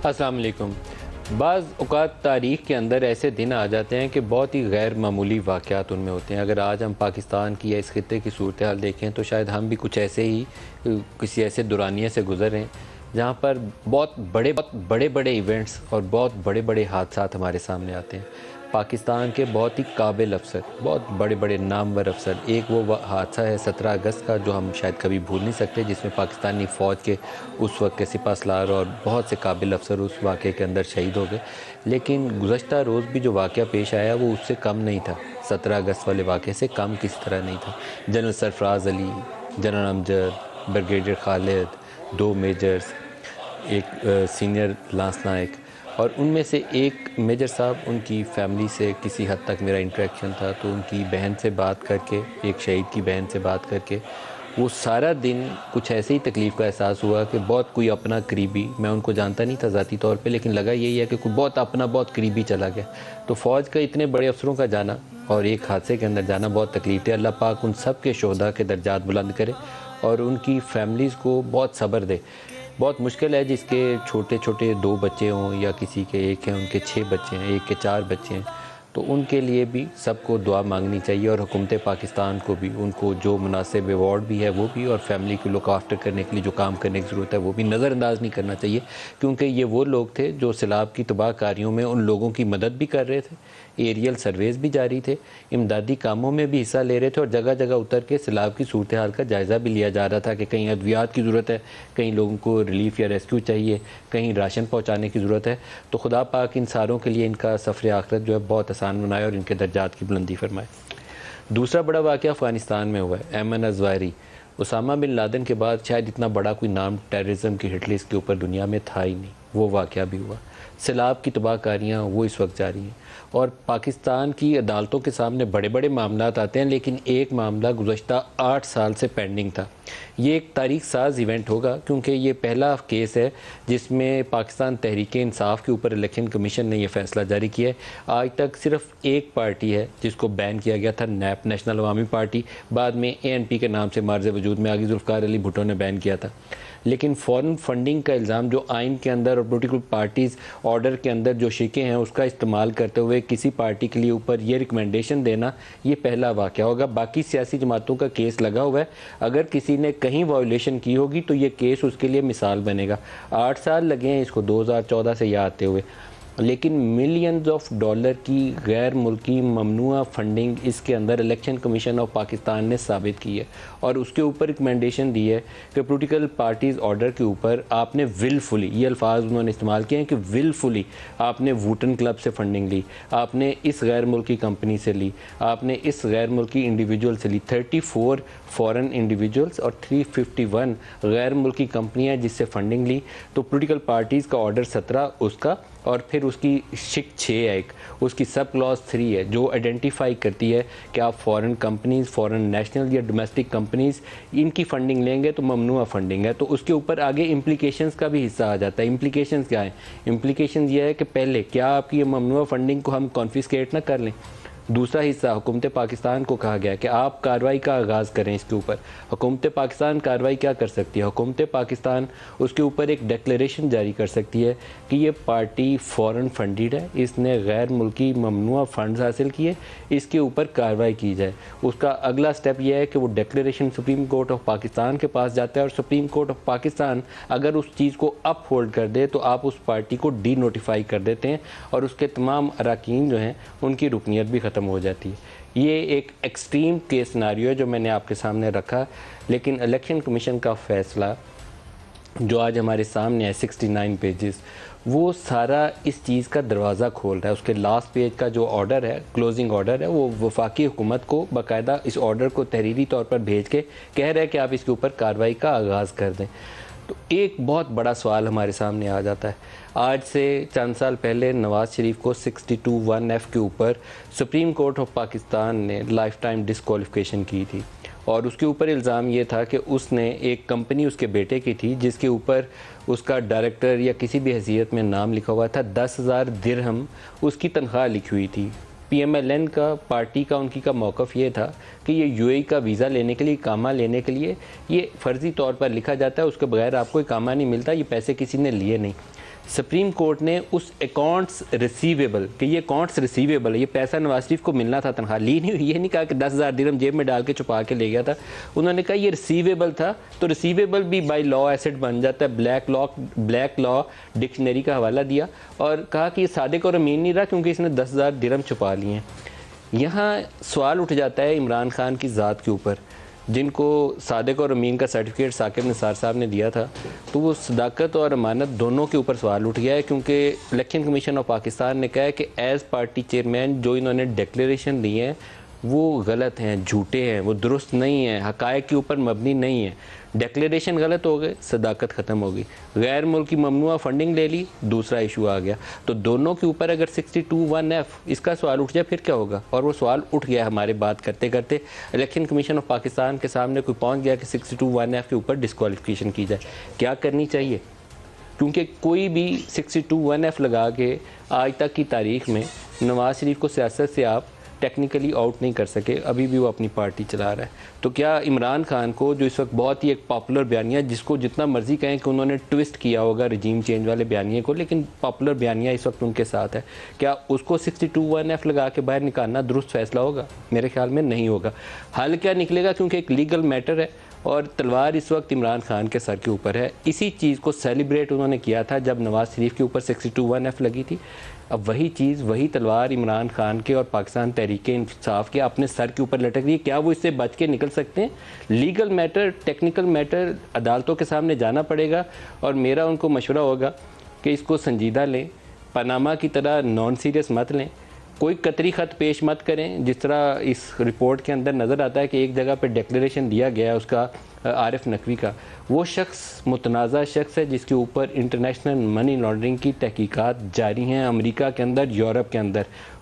السلام علیکم۔ بعض اوقات تاریخ کے اندر ایسے دن آ جاتے ہیں کہ بہت ہی غیر معمولی واقعات ان میں ہوتے ہیں۔ اگر آج ہم پاکستان کی یا اس خطے کی صورتحال دیکھیں تو شاید ہم بھی کچھ ایسے ہی کسی ایسے دورانیے سے گزر ہیں جہاں پر بہت بڑے بڑے ایونٹس اور بہت بڑے بڑے حادثات ہمارے سامنے آتے ہیں۔ پاکستان کے بہت ہی قابل افسر، بہت بڑے بڑے نامور افسر، ایک وہ حادثہ ہے 17 اگست کا جو ہم شاید کبھی بھول نہیں سکتے، جس میں پاکستانی فوج کے اس وقت کے سپہ سالار اور بہت سے قابل افسر اس واقعے کے اندر شہید ہو گئے۔ لیکن گزشتہ روز بھی جو واقعہ پیش آیا وہ اس سے کم نہیں تھا، 17 اگست والے واقعے سے کم کسی طرح نہیں تھا۔ جنرل سرفراز علی، جنرل امجد، بریگیڈیئر خالد، 2 میجرز، ایک سینئر لانس نائک، اور ان میں سے ایک میجر صاحب، ان کی فیملی سے کسی حد تک میرا انٹریکشن تھا، تو ان کی بہن سے بات کر کے، ایک شہید کی بہن سے بات کر کے، وہ سارا دن کچھ ایسے ہی تکلیف کا احساس ہوا کہ بہت کوئی اپنا قریبی، میں ان کو جانتا نہیں تھا ذاتی طور پہ، لیکن لگا یہی ہے کہ کوئی بہت اپنا بہت قریبی چلا گیا۔ تو فوج کا اتنے بڑے افسروں کا جانا اور ایک حادثے کے اندر جانا بہت تکلیف ہے۔ اللہ پاک ان سب کے شہداء کے درجات بلند کرے اور ان کی فیملیز کو بہت صبر دے۔ بہت مشکل ہے جس کے چھوٹے چھوٹے 2 بچے ہوں یا کسی کے ایک ہیں، ان کے 6 بچے ہیں، ایک کے 4 بچے ہیں، تو ان کے لیے بھی سب کو دعا مانگنی چاہیے، اور حکومت پاکستان کو بھی ان کو جو مناسب ایوارڈ بھی ہے وہ بھی، اور فیملی کو لک آفٹر کرنے کے لیے جو کام کرنے کی ضرورت ہے وہ بھی نظر انداز نہیں کرنا چاہیے، کیونکہ یہ وہ لوگ تھے جو سیلاب کی تباہ کاریوں میں ان لوگوں کی مدد بھی کر رہے تھے، ایریل سرویز بھی جاری تھے، امدادی کاموں میں بھی حصہ لے رہے تھے، اور جگہ جگہ اتر کے سیلاب کی صورتحال کا جائزہ بھی لیا جا رہا تھا کہ کہیں ادویات کی ضرورت ہے، کہیں لوگوں کو ریلیف یا ریسکیو چاہیے، کہیں راشن پہنچانے کی ضرورت ہے۔ تو خدا پاک ان ساروں کے لیے ان کا سفر آخرت جو ہے بہت آسان بنائے اور ان کے درجات کی بلندی فرمائے۔ دوسرا بڑا واقعہ افغانستان میں ہوا ہے، ایمن الظواہری۔ اسامہ بن لادن کے بعد شاید اتنا بڑا کوئی نام ٹیررزم کی ہٹ لسٹ کے اوپر دنیا میں تھا ہی نہیں، وہ واقعہ بھی ہوا۔ سیلاب کی تباہ کاریاں وہ اس وقت جاری ہیں، اور پاکستان کی عدالتوں کے سامنے بڑے بڑے معاملات آتے ہیں، لیکن ایک معاملہ گزشتہ 8 سال سے پینڈنگ تھا۔ یہ ایک تاریخ ساز ایونٹ ہوگا، کیونکہ یہ پہلا کیس ہے جس میں پاکستان تحریک انصاف کے اوپر الیکشن کمیشن نے یہ فیصلہ جاری کیا ہے۔ آج تک صرف ایک پارٹی ہے جس کو بین کیا گیا تھا، نیپ، نیشنل عوامی پارٹی، بعد میں ANP کے نام سے معرض وجود میں آگئی، ذوالفقار علی بھٹو نے بین کیا تھا۔ لیکن فورن فنڈنگ کا الزام جو آئین کے اندر اور پولیٹیکل پارٹیز آرڈر کے اندر جو شقیں ہیں اس کا استعمال کرتے ہوئے کسی پارٹی کے لیے اوپر یہ ریکمنڈیشن دینا، یہ پہلا واقعہ ہوگا۔ باقی سیاسی جماعتوں کا کیس لگا ہوا ہے، اگر کسی نے کہیں وائلیشن کی ہوگی تو یہ کیس اس کے لیے مثال بنے گا۔ 8 سال لگے ہیں اس کو 2014 سے یہ آتے ہوئے، لیکن ملینز آف ڈالر کی غیر ملکی ممنوعہ فنڈنگ اس کے اندر الیکشن کمیشن آف پاکستان نے ثابت کی ہے، اور اس کے اوپر ریکمنڈیشن دی ہے کہ پولیٹیکل پارٹیز آرڈر کے اوپر آپ نے ولفلی، یہ الفاظ انہوں نے استعمال کیے ہیں کہ ولفلی آپ نے ووٹن کلب سے فنڈنگ لی، آپ نے اس غیر ملکی کمپنی سے لی، آپ نے اس غیر ملکی انڈیویجول سے لی، 34 فورن انڈیویجولز اور 351 غیر ملکی کمپنیاں جس سے فنڈنگ لی۔ تو پولیٹیکل پارٹیز کا آرڈر 17 اس کا، اور پھر اس کی شک 6 ہے، ایک اس کی سب کلاس 3 ہے جو آئیڈینٹیفائی کرتی ہے کہ آپ فورن کمپنیز، فورن نیشنل یا ڈومیسٹک کمپنیز، ان کی فنڈنگ لیں گے تو ممنوع فنڈنگ ہے۔ تو اس کے اوپر آگے امپلیکیشنز کا بھی حصہ آ جاتا ہے۔ امپلیکیشنز کیا ہیں؟ امپلیکیشنز یہ ہے کہ پہلے کیا آپ کی یہ ممنوع فنڈنگ کو ہم کانفiscate نہ کر لیں؟ دوسرا حصہ حکومت پاکستان کو کہا گیا کہ آپ کارروائی کا آغاز کریں اس کے اوپر۔ حکومت پاکستان کارروائی کیا کر سکتی ہے؟ حکومت پاکستان اس کے اوپر ایک ڈیکلیریشن جاری کر سکتی ہے کہ یہ پارٹی فورن فنڈیڈ ہے، اس نے غیر ملکی ممنوع فنڈز حاصل کیے، اس کے اوپر کارروائی کی جائے۔ اس کا اگلا سٹیپ یہ ہے کہ وہ declaration supreme court of Pakistan کے پاس جاتا ہے، اور سپریم کورٹ آف پاکستان اگر اس چیز کو اپ ہولڈ کر دے تو آپ اس پارٹی کو ڈی نوٹیفائی کر دیتے ہیں، اور اس کے تمام اراکین جو ہیں ان کی رکنیت بھی ختم ہو جاتی ہے۔ یہ ایک ایکسٹریم کیس سیناریو ہے جو میں نے آپ کے سامنے رکھا، لیکن الیکشن کمیشن کا فیصلہ جو آج ہمارے سامنے ہے 69 پیجز، وہ سارا اس چیز کا دروازہ کھول رہا ہے۔ اس کے لاسٹ پیج کا جو آرڈر ہے، کلوزنگ آرڈر ہے، وہ وفاقی حکومت کو باقاعدہ اس آرڈر کو تحریری طور پر بھیج کے کہہ رہا ہے کہ آپ اس کے اوپر کارروائی کا آغاز کر دیں۔ تو ایک بہت بڑا سوال ہمارے سامنے آ جاتا ہے۔ آج سے چند سال پہلے نواز شریف کو 62(1)(f) کے اوپر سپریم کورٹ آف پاکستان نے لائف ٹائم ڈسکوالیفیکیشن کی تھی، اور اس کے اوپر الزام یہ تھا کہ اس نے ایک کمپنی اس کے بیٹے کی تھی جس کے اوپر اس کا ڈائریکٹر یا کسی بھی حیثیت میں نام لکھا ہوا تھا، 10,000 درہم اس کی تنخواہ لکھی ہوئی تھی۔ PMLN کا پارٹی کا ان کی کا موقف یہ تھا کہ یہ UAE کا ویزا لینے کے لیے، اقامہ لینے کے لیے یہ فرضی طور پر لکھا جاتا ہے، اس کے بغیر آپ کو اقامہ نہیں ملتا، یہ پیسے کسی نے لیے نہیں۔ سپریم کورٹ نے اس اکاؤنٹس ریسیویبل کہ یہ اکاؤنٹس ریسیویبل ہے، یہ پیسہ نواز شریف کو ملنا تھا تنخواہ، لی نہیں ہوئی، یہ نہیں کہا کہ 10,000 درہم جیب میں ڈال کے چھپا کے لے گیا تھا، انہوں نے کہا یہ ریسیویبل تھا، تو ریسیویبل بھی بائی لا ایسٹ بن جاتا ہے، بلیک لا ڈکشنری کا حوالہ دیا اور کہا کہ یہ صادق اور امین نہیں رہا کیونکہ اس نے 10,000 درہم چھپا لیے ہیں۔ یہاں سوال اٹھ جاتا ہے عمران خان کی ذات کے اوپر، جن کو صادق اور امین کا سرٹیفکیٹ ثاقب نثار صاحب نے دیا تھا، تو وہ صداقت اور امانت دونوں کے اوپر سوال اٹھ گیا ہے، کیونکہ الیکشن کمیشن آف پاکستان نے کہا ہے کہ ایز پارٹی چیئرمین جو انہوں نے ڈکلیریشن دی ہیں وہ غلط ہیں، جھوٹے ہیں، وہ درست نہیں ہیں، حقائق کے اوپر مبنی نہیں ہیں۔ ڈکلیریشن غلط ہو گئے، صداقت ختم ہو گئی، غیر ملکی ممنوعہ فنڈنگ لے لی، دوسرا ایشو آ گیا، تو دونوں کے اوپر اگر 62(1)(f) اس کا سوال اٹھ جائے پھر کیا ہوگا؟ اور وہ سوال اٹھ گیا ہمارے بات کرتے کرتے، الیکشن کمیشن آف پاکستان کے سامنے کوئی پہنچ گیا کہ 62(1)(f) کے اوپر ڈسکوالیفیکیشن کی جائے۔ کیا کرنی چاہیے؟ کیونکہ کوئی بھی 62(1)(f) لگا کے آج تک کی تاریخ میں نواز شریف کو سیاست سے آپ ٹیکنیکلی آؤٹ نہیں کر سکے، ابھی بھی وہ اپنی پارٹی چلا رہا ہے۔ تو کیا عمران خان کو جو اس وقت بہت ہی ایک پاپولر بیانیہ، جس کو جتنا مرضی کہیں کہ انہوں نے ٹوسٹ کیا ہوگا رجیم چینج والے بیانیے کو، لیکن پاپولر بیانیہ اس وقت ان کے ساتھ ہے، کیا اس کو 62(1)(f) لگا کے باہر نکالنا درست فیصلہ ہوگا؟ میرے خیال میں نہیں ہوگا۔ حل کیا نکلے گا؟ کیونکہ ایک لیگل میٹر ہے اور تلوار اس وقت عمران خان کے سر کے اوپر ہے۔ اسی چیز کو سیلیبریٹ انہوں نے کیا تھا جب نواز شریف کے اوپر 62(1)(f) لگی تھی۔ اب وہی چیز، وہی تلوار عمران خان کے اور پاکستان تحریک انصاف کے اپنے سر کے اوپر لٹک رہی ہے۔ کیا وہ اس سے بچ کے نکل سکتے ہیں؟ لیگل میٹر، ٹیکنیکل میٹر عدالتوں کے سامنے جانا پڑے گا، اور میرا ان کو مشورہ ہوگا کہ اس کو سنجیدہ لیں، پاناما کی طرح نان سیریس مت لیں، کوئی قطری خط پیش مت کریں جس طرح اس رپورٹ کے اندر نظر آتا ہے کہ ایک جگہ پہ ڈکلیریشن دیا گیا ہے اس کا عارف نقوی کا، وہ شخص متنازع شخص ہے جس کے اوپر انٹرنیشنل منی لانڈرنگ کی تحقیقات جاری ہیں امریکہ کے اندر، یورپ کے اندر،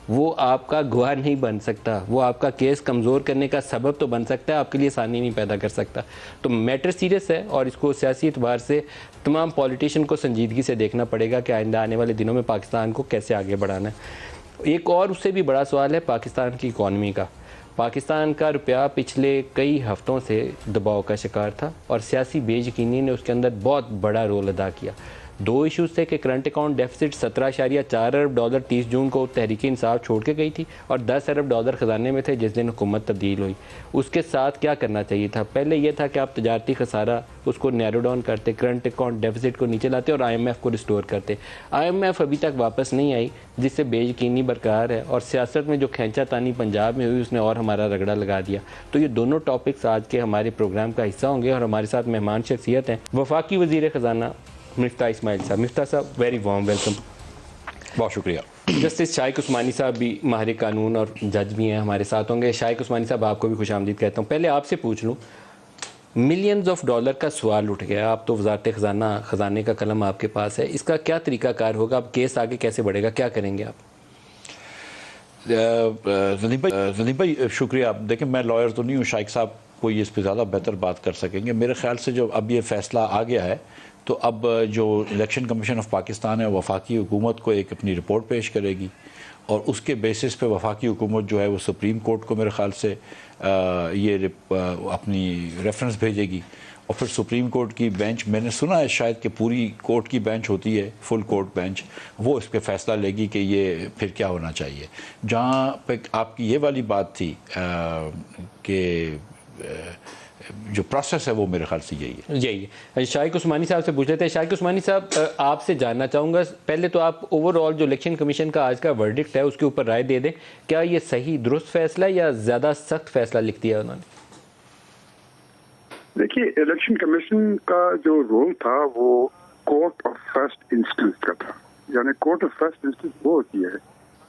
وہ آپ کا گواہ نہیں بن سکتا، وہ آپ کا کیس کمزور کرنے کا سبب تو بن سکتا ہے، آپ کے لیے آسانی نہیں پیدا کر سکتا۔ تو میٹر سیریس ہے اور اس کو سیاسی اعتبار سے تمام پولیٹیشین کو سنجیدگی سے دیکھنا پڑے گا کہ آئندہ آنے والے دنوں میں پاکستان کو کیسے آگے بڑھانا ہے۔ ایک اور اس سے بھی بڑا سوال ہے پاکستان کی اکانومی کا۔ پاکستان کا روپیہ پچھلے کئی ہفتوں سے دباؤ کا شکار تھا اور سیاسی بے یقینی نے اس کے اندر بہت بڑا رول ادا کیا۔ دو ایشوز تھے کہ کرنٹ اکاؤنٹ ڈیفیسٹ 17.4 ارب ڈالر 30 جون کو تحریک انصاف چھوڑ کے گئی تھی اور 10 ارب ڈالر خزانے میں تھے جس دن حکومت تبدیل ہوئی۔ اس کے ساتھ کیا کرنا چاہیے تھا؟ پہلے یہ تھا کہ آپ تجارتی خسارہ اس کو نیرو ڈاؤن کرتے، کرنٹ اکاؤنٹ ڈیفیسٹ کو نیچے لاتے اور IMF کو ریسٹور کرتے۔ IMF ابھی تک واپس نہیں آئی جس سے بے یقینی برقرار ہے، اور سیاست میں جو کھینچا تانی پنجاب میں ہوئی اس نے اور ہمارا رگڑا لگا دیا۔ تو یہ دونوں ٹاپکس آج کے ہمارے پروگرام کا حصہ ہوں گے، اور ہمارے ساتھ مہمان شخصیت ہیں وفاقی وزیر خزانہ مفتاح اسماعیل صاحب۔ مفتاح صاحب، ویری وارم ویلکم۔ بہت شکریہ۔ جسٹس شائق عثمانی صاحب بھی ماہر قانون اور جج بھی ہیں، ہمارے ساتھ ہوں گے۔ شائق عثمانی صاحب، آپ کو بھی خوش آمدید کہتا ہوں۔ پہلے آپ سے پوچھ لوں، ملینز آف ڈالر کا سوال اٹھ گیا، آپ تو وزارت خزانے کا قلم آپ کے پاس ہے، اس کا کیا طریقہ کار ہوگا؟ اب کیس آگے کیسے بڑھے گا؟ کیا کریں گے آپ؟ ندیم بھائی شکریہ۔ دیکھیں، میں لائر تو نہیں ہوں، شائق صاحب کوئی اس پہ زیادہ بہتر بات کر سکیں گے۔ میرے خیال سے جو اب یہ فیصلہ آ گیا ہے تو اب جو الیکشن کمیشن آف پاکستان ہے وفاقی حکومت کو ایک اپنی رپورٹ پیش کرے گی، اور اس کے بیسس پہ وفاقی حکومت جو ہے وہ سپریم کورٹ کو میرے خیال سے یہ اپنی ریفرنس بھیجے گی، اور پھر سپریم کورٹ کی بینچ، میں نے سنا ہے شاید کہ پوری کورٹ کی بینچ ہوتی ہے، فل کورٹ بینچ، وہ اس پہ فیصلہ لے گی کہ یہ پھر کیا ہونا چاہیے۔ جہاں پہ آپ کی یہ والی بات تھی کہ جو پروسیس ہے وہ میرے خیال سے یہی ہے۔ شائق عثمانی صاحب سے پوچھ لیتے ہیں۔ شائق عثمانی صاحب، آپ سے جاننا چاہوں گا، پہلے تو آپ اوور آل جو الیکشن کمیشن کا آج کا ورڈکٹ ہے اس کے اوپر رائے دے دیں، کیا یہ صحیح درست فیصلہ ہے یا زیادہ سخت فیصلہ لکھ دیا انہوں نے؟ دیکھیے، الیکشن کمیشن کا جو رول تھا وہ کورٹ آف فرسٹ انسٹنس کا تھا، یعنی کورٹ آف فرسٹ انسٹنس وہ ہوتی ہے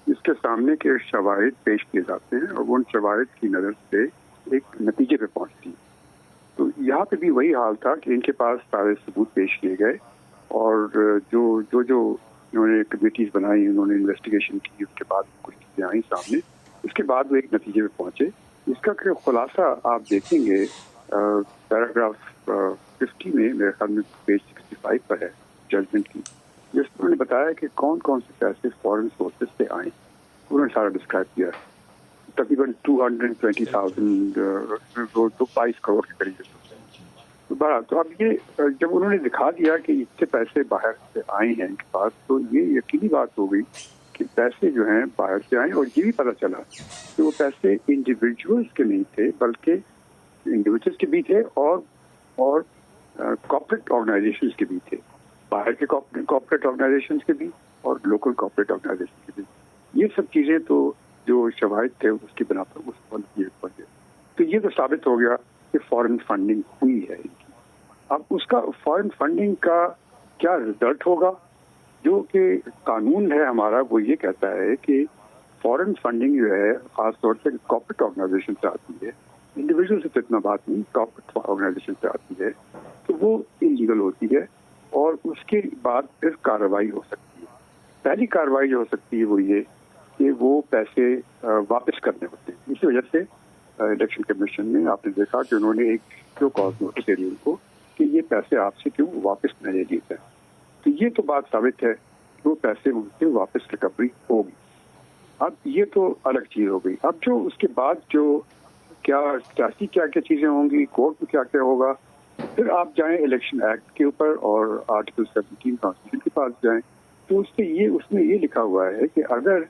جس کے سامنے کے شواہد پیش کیے جاتے ہیں اور وہ ان شواہد کی نظر سے ایک نتیجے پہ پہنچتی ہے۔ تو یہاں پہ بھی وہی حال تھا کہ ان کے پاس سارے ثبوت پیش کیے گئے، اور جو انہوں نے کمیٹیز بنائی، انہوں نے انویسٹیگیشن کی، اس کے بعد کچھ چیزیں آئیں سامنے، اس کے بعد وہ ایک نتیجے پہ پہنچے۔ اس کا خلاصہ آپ دیکھیں گے پیراگراف 50 میں، میرے خیال میں پیج 65 پر ہے ججمنٹ کی، جس میں انہوں نے بتایا کہ کون کون سے پیسے فورن سورسز سے آئیں، انہوں نے سارا ڈسکرائب کیا ہے۔ تقریباً 220,000 22 کروڑ کے قریب۔ بڑا تو اب یہ جب انہوں نے دکھا دیا کہ اتنے پیسے باہر سے آئے ہیں ان کے پاس، تو یہ یقینی بات ہو گئی کہ پیسے جو ہیں باہر سے آئے، اور یہ بھی پتہ چلا کہ وہ پیسے انڈیویجولس کے نہیں تھے، بلکہ انڈیویجولس کے بھی تھے اور کارپوریٹ آرگنائزیشنز کے بھی تھے، باہر کے کارپوریٹ آرگنائزیشنز کے بھی اور لوکل کارپوریٹ آرگنائزیشن کے بھی. یہ سب چیزیں تو جو شواہد تھے اس کی بنا پر تو یہ تو ثابت ہو گیا کہ فارن فنڈنگ ہوئی ہے ان کی. اب اس کا فارن فنڈنگ کا کیا رزلٹ ہوگا؟ جو کہ قانون ہے ہمارا وہ یہ کہتا ہے کہ فارن فنڈنگ جو ہے خاص طور سے کارپوریٹ آرگنائزیشن سے آتی ہے، انڈیویجول سے تو اتنا بات نہیں، کارپوریٹ آرگنائزیشن سے آتی ہے تو وہ انلیگل ہوتی ہے، اور اس کے بعد پھر کارروائی ہو سکتی ہے. پہلی کارروائی جو ہو سکتی ہے وہ یہ کہ وہ پیسے واپس کرنے ہوتے ہیں. اسی وجہ سے الیکشن کمیشن نے آپ نے دیکھا کہ انہوں نے ایک کیوں کاز نوٹس دے دی ان کو کہ یہ پیسے آپ سے کیوں واپس نہ لے لیے جائیں. تو یہ تو بات ثابت ہے کہ وہ پیسے ان سے واپس ریکوری ہوگی. اب یہ تو الگ چیز ہو گئی. اب جو اس کے بعد جو کیا سیاسی کیا چیزیں ہوں گی، کورٹ میں کیا کیا ہوگا، پھر آپ جائیں الیکشن ایکٹ کے اوپر اور آرٹیکل 17 کانسٹیٹیوشن کے پاس جائیں تو اس میں یہ لکھا ہوا ہے کہ اگر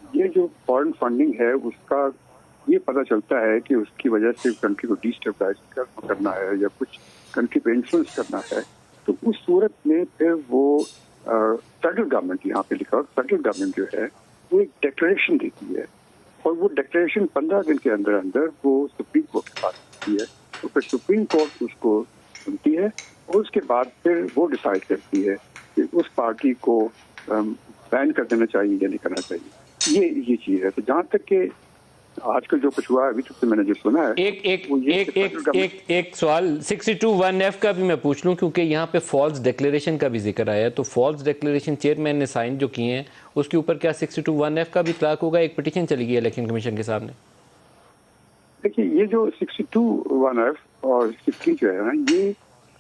یہ جو فارن فنڈنگ ہے اس کا یہ پتہ چلتا ہے کہ اس کی وجہ سے کنٹری کو ڈیسٹیبلائز کرنا ہے یا کچھ کنٹری پہ انفلوئنس کرنا ہے، تو اس صورت میں پھر وہ فیڈرل گورنمنٹ، یہاں پہ لکھا فیڈرل گورنمنٹ جو ہے وہ ایک ڈکلیریشن دیتی ہے، اور وہ ڈکلیریشن 15 دن کے اندر اندر وہ سپریم کورٹ کے پاس ہوتی ہے. تو پھر سپریم کورٹ اس کو سنتی ہے اور اس کے بعد پھر وہ ڈیسائیڈ کرتی ہے کہ اس پارٹی کو بین کر دینا چاہیے یا نہیں کرنا چاہیے. یہ چیز ہے. تو جہاں تک کہ آج کل جو کچھ ہوا ہے ابھی تک میں نے جو سنا ہے ایک سوال 62(1)(f) کا بھی میں پوچھ لوں، کیونکہ یہاں پہ فالس ڈیکلیریشن کا بھی ذکر آیا ہے. تو فالس ڈیکلیریشن چیئرمین نے سائن جو کیے ہیں اس کے اوپر کیا 62(1)(f) کا بھی اطلاق ہوگا؟ ایک پٹیشن چلی گئی الیکشن کمیشن کے سامنے. دیکھیے یہ جو 62(1)(f) اور 60 جو ہے نا، یہ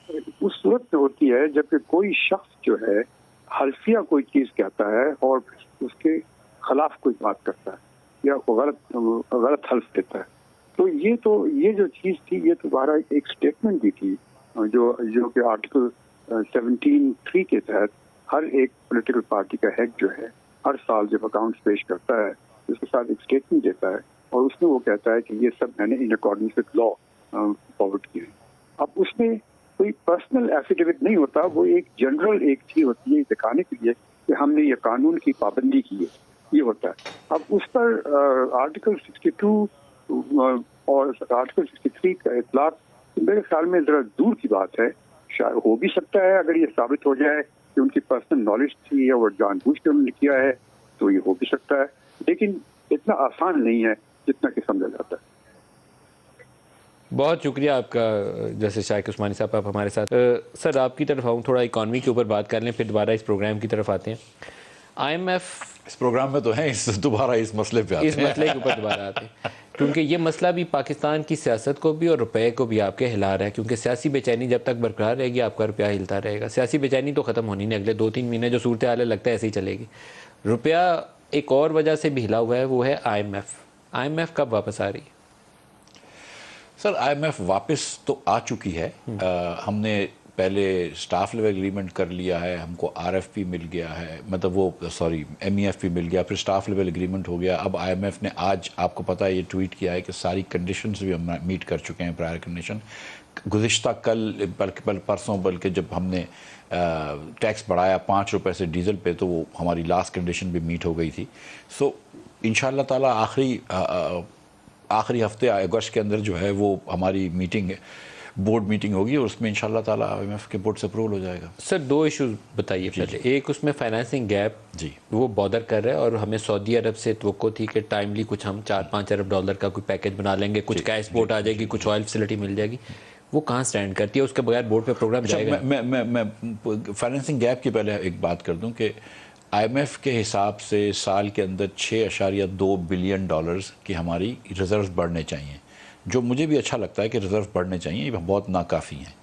اس صورت میں ہوتی ہے جب کہ کوئی شخص جو ہے حلفیہ کوئی چیز کہتا ہے اور اس کے خلاف کوئی بات کرتا ہے یا غلط حلف دیتا ہے. تو یہ جو چیز تھی یہ تو بارہ ایک اسٹیٹمنٹ بھی تھی جو کہ آرٹیکل 17(3) کے تحت ہر ایک پولیٹیکل پارٹی کا ہیڈ جو ہے ہر سال جب اکاؤنٹس پیش کرتا ہے اس کے ساتھ ایک اسٹیٹمنٹ دیتا ہے، اور اس میں وہ کہتا ہے کہ یہ سب میں نے in accordance with law forward کیے. اب اس میں کوئی پرسنل ایفیڈیوٹ نہیں ہوتا، وہ ایک جنرل ایک چیز ہوتی ہے دکھانے کے لیے کہ ہم نے یہ قانون کی پابندی کی ہے، یہ ہوتا ہے. اب اس پر آرٹیکل 62 اور آرٹیکل 63 کا اطلاق میرے خیال میں ذرا دور کی بات ہے. شاید ہو بھی سکتا ہے اگر یہ ثابت ہو جائے کہ ان کی پرسنل نالج تھی اور جان بوجھ کے انہوں نے کیا ہے تو یہ ہو بھی سکتا ہے، لیکن اتنا آسان نہیں ہے جتنا کہ سمجھا جاتا ہے. بہت شکریہ آپ کا جیسے شائق عثمانی صاحب، آپ ہمارے ساتھ. سر آپ کی طرف آؤں، تھوڑا اکانومی کے اوپر بات کر لیں پھر دوبارہ اس پروگرام کی طرف آتے ہیں. IMF اس پروگرام میں تو ہیں دوبارہ اس مسئلے پہ اس مسئلے کے اوپر دوبارہ آتے ہیں، کیونکہ یہ مسئلہ بھی پاکستان کی سیاست کو بھی اور روپے کو بھی آپ کے ہلا رہا ہے. کیونکہ سیاسی بے چینی جب تک برقرار رہے گی آپ کا روپیہ ہلتا رہے گا. سیاسی بے چینی تو ختم ہونی نہیں، اگلے 2-3 مہینے جو صورتحال ہے لگتا ہے ایسے ہی چلے گی. روپیہ ایک اور وجہ سے بھی ہلا ہوا ہے، وہ ہے IMF کب واپس آ رہی ہے؟ سر IMF واپس تو آ چکی ہے. ہم نے پہلے سٹاف لیول اگریمنٹ کر لیا ہے، ہم کو RFP مل گیا ہے، مطلب وہ MEF بھی مل گیا، پھر سٹاف لیول اگریمنٹ ہو گیا. اب IMF نے آج آپ کو پتہ ہے یہ ٹویٹ کیا ہے کہ ساری کنڈیشنز بھی ہم میٹ کر چکے ہیں، پرائر کنڈیشن. گزشتہ کل بلکہ پرسوں جب ہم نے ٹیکس بڑھایا 5 روپے سے ڈیزل پہ تو وہ ہماری لاسٹ کنڈیشن بھی میٹ ہو گئی تھی. سو انشاءاللہ تعالیٰ آخری ہفتے اگست کے اندر جو ہے وہ ہماری میٹنگ ہے، بورڈ میٹنگ ہوگی، اور اس میں انشاءاللہ تعالیٰ IMF کے بورڈ سے اپروول ہو جائے گا. سر 2 ایشوز بتائیے پہلے. ایک اس میں فائنانسنگ گیپ جی وہ بادر کر رہا ہے، اور ہمیں سعودی عرب سے توقع تھی کہ ٹائملی کچھ ہم 4-5 ارب ڈالر کا کوئی پیکج بنا لیں گے، کچھ کیش سپورٹ آ جائے گی، کچھ آئل فیسلٹی مل جائے گی. وہ کہاں سٹینڈ کرتی ہے؟ اس کے بغیر بورڈ پہ پروگرام جائے گا؟ میں فائنینسنگ گیپ کی پہلے ایک بات کر دوں کہ IMF کے حساب سے سال کے اندر 6.2 بلین ڈالرز کی ہماری ریزروز بڑھنے چاہیے، جو مجھے بھی اچھا لگتا ہے کہ ریزرو بڑھنے چاہیے، یہ بہت ناکافی ہیں.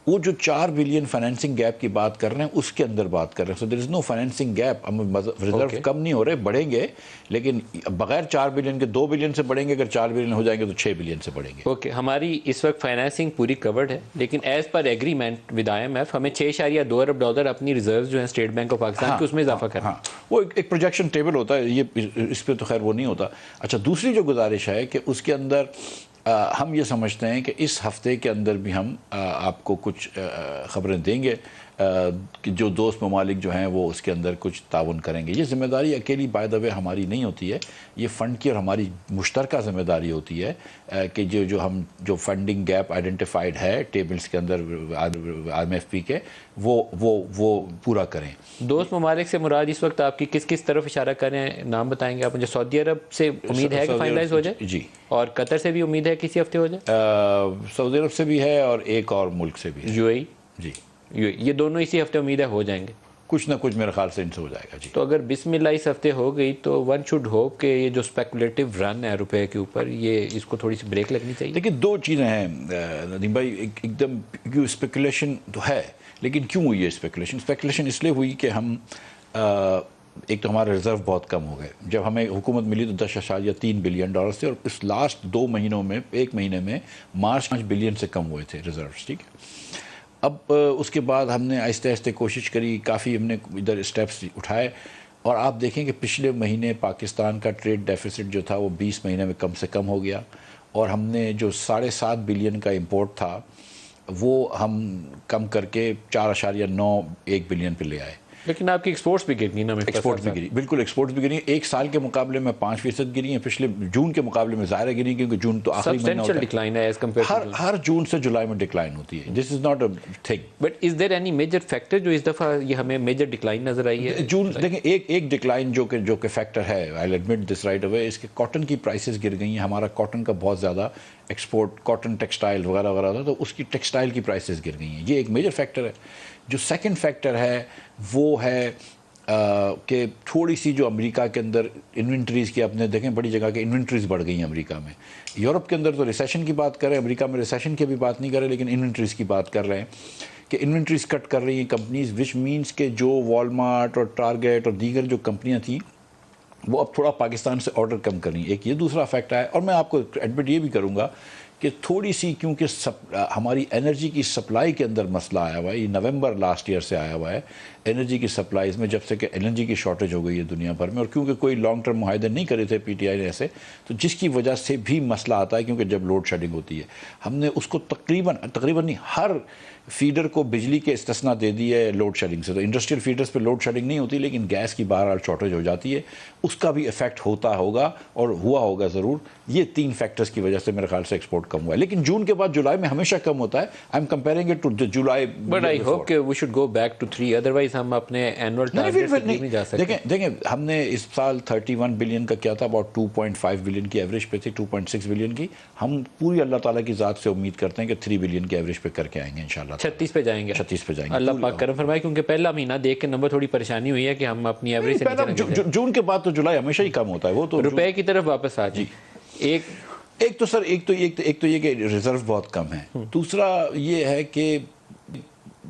وہ جو 4 بلین فائنینسنگ گیپ کی بات کر رہے ہیں اس کے اندر بات کر رہے ہیں. سو دیر از نو فائنینسنگ گیپ. ہم ریزرو کم نہیں ہو رہے, بڑھیں گے لیکن بغیر 4 بلین کے 2 بلین سے بڑھیں گے. اگر 4 بلین ہو جائیں گے تو 6 بلین سے بڑھیں گے. اوکے, ہماری اس وقت فائنینسنگ پوری کورڈ ہے, لیکن as per agreement with IMF ہمیں $6.2 ارب اپنی ریزروز جو ہیں اسٹیٹ بینک آف پاکستان کے اس میں اضافہ کرنا. ہاں, وہ ایک پروجیکشن ٹیبل ہوتا ہے, یہ اس پہ تو خیر وہ نہیں ہوتا. اچھا, دوسری جو گزارش ہے کہ اس کے اندر ہم یہ سمجھتے ہیں کہ اس ہفتے کے اندر بھی ہم آپ کو کچھ خبریں دیں گے کہ جو دوست ممالک جو ہیں وہ اس کے اندر کچھ تعاون کریں گے. یہ ذمہ داری اکیلی بائی دا وے ہماری نہیں ہوتی ہے, یہ فنڈ کی اور ہماری مشترکہ ذمہ داری ہوتی ہے کہ جو فنڈنگ گیپ آئیڈینٹیفائڈ ہے ٹیبلز کے اندر IMF کے وہ پورا کریں. دوست ممالک سے مراد اس وقت آپ کی کس طرف اشارہ کریں, نام بتائیں گے آپ مجھے؟ سعودی عرب سے امید ہے کہ فائنلائز ہو جائے, جی, اور قطر سے بھی امید ہے کسی ہفتے ہو جائے, سعودی عرب سے بھی ہے اور ایک اور ملک سے بھی ہے, UAE. جی, یہ دونوں اسی ہفتے امید ہے ہو جائیں گے, کچھ نہ کچھ میرے خیال سے ان سے ہو جائے گا. جی, تو اگر بسم اللہ اس ہفتے ہو گئی تو ون شوڈ ہوپ کہ یہ جو اسپیکولیٹو رن ہے روپے کے اوپر, یہ اس کو تھوڑی سی بریک لگنی چاہیے. دیکھیں دو چیزیں ہیں ندیم بھائی, ایک دم اسپیکولیشن تو ہے, لیکن کیوں ہوئی ہے اسپیکولیشن اس لیے ہوئی کہ ہم ایک تو ہمارے ریزرو بہت کم ہو گئے. جب ہمیں حکومت ملی تو $10.3 بلین تھے, اور اس لاسٹ 2 مہینوں میں, ایک مہینے میں مارچ 5 بلین سے کم ہوئے تھے ریزروز. ٹھیک ہے, اب اس کے بعد ہم نے آہستہ آہستہ کوشش کری, کافی ہم نے ادھر اسٹیپس اٹھائے, اور آپ دیکھیں کہ پچھلے مہینے پاکستان کا ٹریڈ ڈیفیسٹ جو تھا وہ 20 مہینے میں کم سے کم ہو گیا, اور ہم نے جو 7.5 بلین کا امپورٹ تھا وہ ہم کم کر کے 4.91 بلین پہ لے آئے. لیکن آپ کی ایکسپورٹس بھی گر گئی نا. ایکسپورٹ بھی گری, بالکل ایکسپورٹ بھی گری. ایک سال کے مقابلے میں 5% گری ہیں, پچھلے جون کے مقابلے میں ظاہر گری, کیونکہ جون تو آخری مہینہ ہوتا ہے. ڈکلائن ہے ایز کمپیئر ٹو ہر جون سے جولائی میں ڈکلائن ہوتی ہے. This is not a thing. But is there any major factor جو اس دفعہ یہ ہمیں میجر ڈکلائن نظر آئی ہے؟ جون دیکھیں ایک ڈکلائن جو کہ فیکٹر ہے, I admit this right away, اس کے کاٹن کی پرائسز گر گئی ہیں. ہمارا کاٹن کا بہت زیادہ ایکسپورٹ, کاٹن ٹیکسٹائل وغیرہ وغیرہ تھا, تو اس کی ٹیکسٹائل کی پرائسز گر گئی ہیں. یہ ایک میجر فیکٹر ہے. جو سیکنڈ فیکٹر ہے وہ ہے کہ تھوڑی سی جو امریکہ کے اندر انوینٹریز کی, آپ نے دیکھیں بڑی جگہ کے انوینٹریز بڑھ گئی ہیں امریکہ میں. یورپ کے اندر تو ریسیشن کی بات کر رہے ہیں, امریکہ میں ریسیشن کی بھی بات نہیں کر رہے, لیکن انوینٹریز کی بات کر رہے ہیں کہ انوینٹریز کٹ کر رہی ہیں کمپنیز, وچ مینس کہ جو والمارٹ اور ٹارگیٹ اور دیگر جو کمپنیاں تھیں وہ اب تھوڑا پاکستان سے آرڈر کم کر رہی ہیں. ایک یہ دوسرا فیکٹ ہے. اور میں آپ کو ایڈمٹ یہ بھی کروں گا کہ تھوڑی سی کیونکہ ہماری انرجی کی سپلائی کے اندر مسئلہ آیا ہوا ہے, یہ نومبر لاسٹ ایئر سے آیا ہوا ہے انرجی کی سپلائیز میں, جب سے کہ انرجی کی شارٹیج ہو گئی ہے دنیا بھر میں, اور کیونکہ کوئی لانگ ٹرم معاہدے نہیں کرے تھے PTI نے ایسے, تو جس کی وجہ سے بھی مسئلہ آتا ہے, کیونکہ جب لوڈ شیڈنگ ہوتی ہے ہم نے اس کو تقریباً نہیں, ہر فیڈر کو بجلی کے استثنا دے دی ہے لوڈ شیڈنگ سے. تو انڈسٹریل فیڈرز پہ لوڈ شیڈنگ نہیں ہوتی, لیکن گیس کی بہرحال شارٹیج ہو جاتی ہے, اس کا بھی افیکٹ ہوتا ہوگا اور ہوا ہوگا ضرور. یہ 3 فیکٹرز کی وجہ سے میرے خیال سے ایکسپورٹ کم ہوا ہے, لیکن جون کے بعد جولائی میں ہمیشہ کم ہوتا ہے. I am comparing it to July, but I hope کہ we should go back to 3, otherwise ہم اپنے اینول ٹارگیٹ سے نہیں جا سکتے. دیکھیں ہم نے اس سال 31 بلین کا کیا تھا, اباؤٹ 2.5 بلین کی ایوریج پہ تھی, 2.6 بلین کی. ہم پوری اللہ تعالیٰ کی ذات سے امید کرتے ہیں کہ 3 بلین کی ایوریج پہ کر کے آئیں گے انشاءاللہ. 36 پہ جائیں گے, 36 پہ جائیں گے. اللہ پاک کرم فرمائے, کیونکہ پہلا مہینہ دیکھ کے نمبر تھوڑی پریشانی ہوئی ہے کہ ہم اپنی ایوریج سے نیچے. جون کے بعد تو جولائی ہمیشہ ہی کم ہوتا ہے. وہ تو روپے کی طرف واپس آ جائیں. ایک تو سر ایک تو یہ کہ ریزرو بہت کم ہے. دوسرا یہ ہے کہ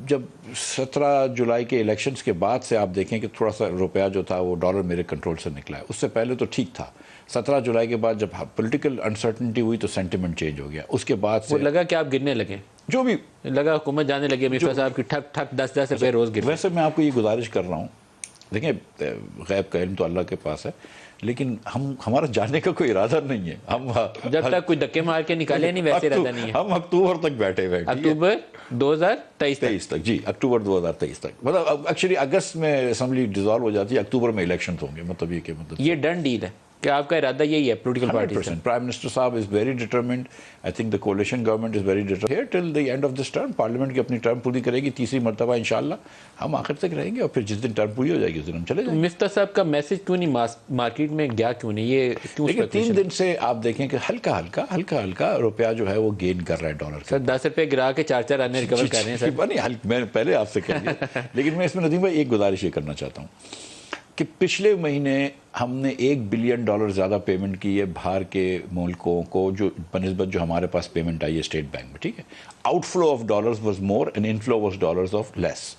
جب 17 جولائی کے الیکشنز کے بعد سے آپ دیکھیں کہ تھوڑا سا روپیہ جو تھا وہ ڈالر میرے کنٹرول سے نکلا ہے. اس سے پہلے تو ٹھیک تھا. 17 جولائی کے بعد جب پولیٹیکل انسرٹنٹی ہوئی تو سینٹیمنٹ چینج ہو گیا. اس کے بعد سے لگا کہ آپ گرنے لگے, جو بھی لگا حکومت جانے لگے, مرزا صاحب کی ٹھک ٹھک 10 روپے روز گر. ویسے میں آپ کو یہ گزارش کر رہا ہوں, دیکھیں غیب کا علم تو اللہ کے پاس ہے, لیکن ہمارا جانے کا کوئی ارادہ نہیں ہے. ہم جب تک کوئی دھکے مار کے نکالے نہیں ویسے ارادہ نہیں ہے. ہم اکتوبر تک بیٹھے ہوئے, اکتوبر 2023 تک. جی, اکتوبر 2023 تک. مطلب ایکچولی اگست میں اسمبلی ڈیزالو ہو جاتی ہے, اکتوبر میں الیکشنز ہوں گے. مطلب یہ کہ یہ ڈن ڈیل ہے کہ آپ کا ارادہ یہی ہے پولیٹیکل پارٹی سے. پرائم منسٹر صاحب is very determined. I think the coalition government is very determined till the end of this term. Parliament کی اپنی ٹرم پوری کرے گی, تیسری مرتبہ انشاءاللہ ہم آخر تک رہیں گے, اور پھر جس دن ٹرم پوری ہو جائے گی اس دن ہم چلے جائیں گے. مفتاح صاحب کا میسج کیوں نہیں مارکیٹ میں گیا, کیوں نہیں, یہ کیوں؟ لیکن 3 دن سے آپ دیکھیں کہ ہلکا ہلکا روپیہ جو ہے وہ گین کر رہا ہے ڈالر. سر 10 روپے گرا کے 4 آنے ریکور کر رہے ہیں سر. میں پہلے آپ سے کہہ دیا, لیکن میں اس میں ندیم بھائی ایک گزارش یہ کرنا چاہتا ہوں. کہ پچھلے مہینے ہم نے $1 بلین زیادہ پیمنٹ کی ہے باہر کے ملکوں کو جو بنسبت جو ہمارے پاس پیمنٹ آئی ہے اسٹیٹ بینک میں, ٹھیک ہے. Outflow of dollars was more and inflow was dollars of less.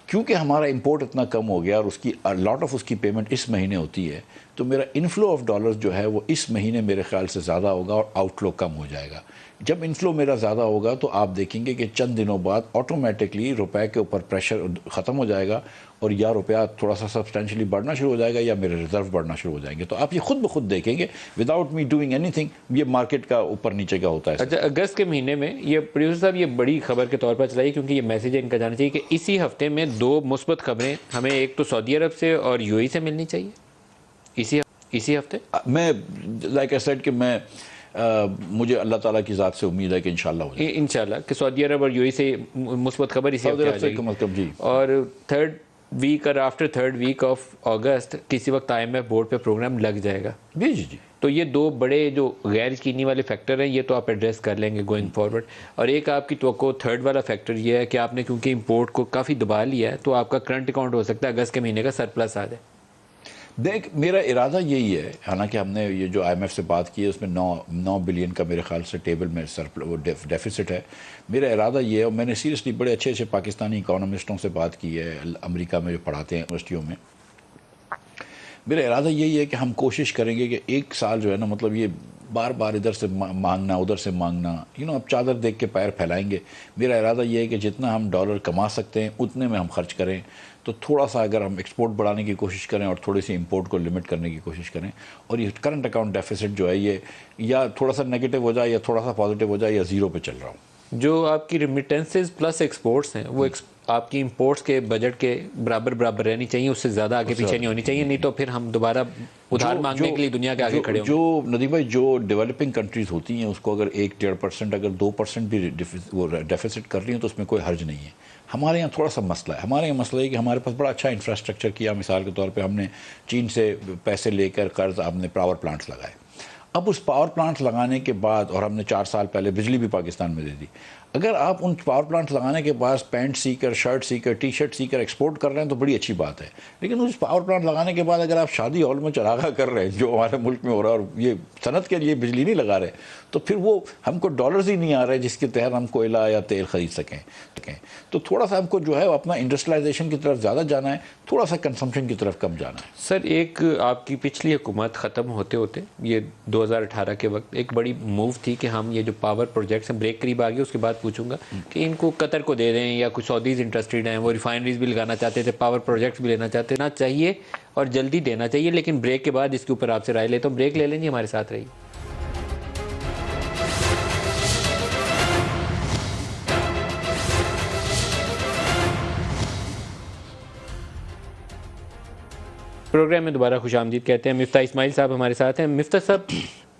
کیونکہ ہمارا امپورٹ اتنا کم ہو گیا اور اس کی لاٹ آف اس کی پیمنٹ اس مہینے ہوتی ہے, تو میرا انفلو آف ڈالرز جو ہے وہ اس مہینے میرے خیال سے زیادہ ہوگا اور آؤٹ فلو کم ہو جائے گا. جب انفلو میرا زیادہ ہوگا تو آپ دیکھیں گے کہ چند دنوں بعد آٹومیٹکلی روپے کے اوپر پریشر ختم ہو جائے گا اور یا روپیہ تھوڑا سا سبسٹینشلی بڑھنا شروع ہو جائے گا یا میرے ریزرو بڑھنا شروع ہو جائیں گے. تو آپ یہ خود بخود دیکھیں گے وداؤٹ می ڈوئنگ اینی تھنگ, یہ مارکیٹ کا اوپر نیچے کا ہوتا ہے. اچھا, اگست کے مہینے میں یہ پروڈیوسر صاحب یہ بڑی خبر کے طور پر چلائی کیونکہ یہ میسیج ان کا جانا چاہیے کہ اسی ہفتے میں 2 مثبت خبریں ہمیں, ایک تو سعودی عرب سے اور UAE سے ملنی چاہیے اسی ہفتے. میں لائک آئی سیڈ کہ میں مجھے اللہ تعالیٰ کی ذات سے امید ہے کہ انشاءاللہ ہو جائے گا. انشاءاللہ کہ سعودی عرب اور UAE سے مثبت خبر اسی ہفتے آ جائے گی. جی. اور 3rd ویک اور after 3rd week of August کسی وقت IMF بورڈ پہ پروگرام لگ جائے گا. جی جی جی. تو یہ 2 بڑے جو غیر یقینی والے فیکٹر ہیں یہ تو آپ ایڈریس کر لیں گے گوئنگ فارورڈ. اور ایک آپ کی توقع 3rd والا فیکٹر یہ ہے کہ آپ نے کیونکہ امپورٹ کو کافی دبا لیا ہے تو آپ کا کرنٹ اکاؤنٹ ہو سکتا ہے اگست کے مہینے کا سرپلس آ جائے. دیکھ میرا ارادہ یہی ہے, حالانکہ ہم نے یہ جو IMF سے بات کی ہے اس میں 9 بلین کا میرے خیال سے ٹیبل میں ڈیفیسٹ ہے. میرا ارادہ یہ ہے, اور میں نے سیریسلی بڑے اچھے پاکستانی اکانومسٹوں سے بات کی ہے امریکہ میں جو پڑھاتے ہیں یونیورسٹیوں میں. میرا ارادہ یہی ہے کہ ہم کوشش کریں گے کہ ایک سال جو ہے نا, مطلب یہ بار بار ادھر سے مانگنا ادھر سے مانگنا, اب چادر دیکھ کے پیر پھیلائیں گے. میرا ارادہ یہ ہے کہ جتنا ہم ڈالر کما سکتے ہیں اتنے میں ہم خرچ کریں. تو تھوڑا سا اگر ہم ایکسپورٹ بڑھانے کی کوشش کریں اور تھوڑی سی امپورٹ کو لمٹ کرنے کی کوشش کریں, اور یہ کرنٹ اکاؤنٹ ڈیفیسٹ جو ہے یہ یا تھوڑا سا نیگیٹو ہو جائے یا تھوڑا سا پازیٹیو ہو جائے یا 0 پہ چل رہا ہوں. جو آپ کی ریمیٹنسز پلس ایکسپورٹس ہیں وہ آپ کی امپورٹس کے بجٹ کے برابر رہنی چاہیے, اس سے زیادہ آگے پیچھے نہیں ہونی چاہیے, نہیں تو پھر ہم دوبارہ ادھار مانگنے کے لیے دنیا کے آگے کھڑے ہوں. جو ندیم بھائی جو ڈیولپنگ کنٹریز ہوتی ہیں اس کو اگر 1-1.5% اگر 2% بھی وہ ڈیفیسٹ کر رہی ہیں تو اس میں کوئی حرج نہیں ہے. ہمارے یہاں تھوڑا سا مسئلہ ہے. ہمارے یہاں مسئلہ ہے کہ ہمارے پاس بڑا اچھا انفراسٹرکچر کیا. مثال کے طور پہ ہم نے چین سے پیسے لے کر قرض ہم نے پاور پلانٹس لگائے. اب اس پاور پلانٹس لگانے کے بعد, اور ہم نے 4 سال پہلے بجلی بھی پاکستان میں دے دی, اگر آپ ان پاور پلانٹس لگانے کے بعد پینٹ سی کر, شرٹ سی کر, ٹی شرٹ سی کر ایکسپورٹ کر رہے ہیں تو بڑی اچھی بات ہے. لیکن اس پاور پلانٹ لگانے کے بعد اگر آپ شادی ہال میں چراغا کر رہے ہیں جو ہمارے ملک میں ہو رہا ہے اور یہ صنعت کے لیے بجلی نہیں لگا رہے, تو پھر وہ ہم کو ڈالرز ہی نہیں آ رہے جس کے تحت ہم کوئلہ یا تیل خرید سکیں. تو تھوڑا سا ہم کو جو ہے اپنا انڈسٹریلائزیشن کی طرف زیادہ جانا ہے, تھوڑا سا کنزمپشن کی طرف کم جانا ہے. سر ایک آپ کی پچھلی حکومت ختم ہوتے ہوتے یہ 2018 کے وقت ایک بڑی موو تھی کہ ہم یہ جو پاور پروجیکٹس ہیں, بریک قریب آ گئی, اس کے بعد پوچھوں گا کہ ان کو قطر کو دے دیں یا کچھ سعودیز انٹرسٹیڈ ہیں, وہ ریفائنریز بھی لگانا چاہتے تھے, پاور پروجیکٹس بھی لینا چاہتے ہیں, چاہیے اور جلدی دینا چاہیے. لیکن بریک کے بعد اس کے اوپر آپ سے رائے لیتا ہوں. بریک لے لیں جی, ہمارے ساتھ رہیے. پروگرام میں دوبارہ خوش آمدید کہتے ہیں. مفتاح اسماعیل صاحب ہمارے ساتھ ہیں. مفتاح صاحب,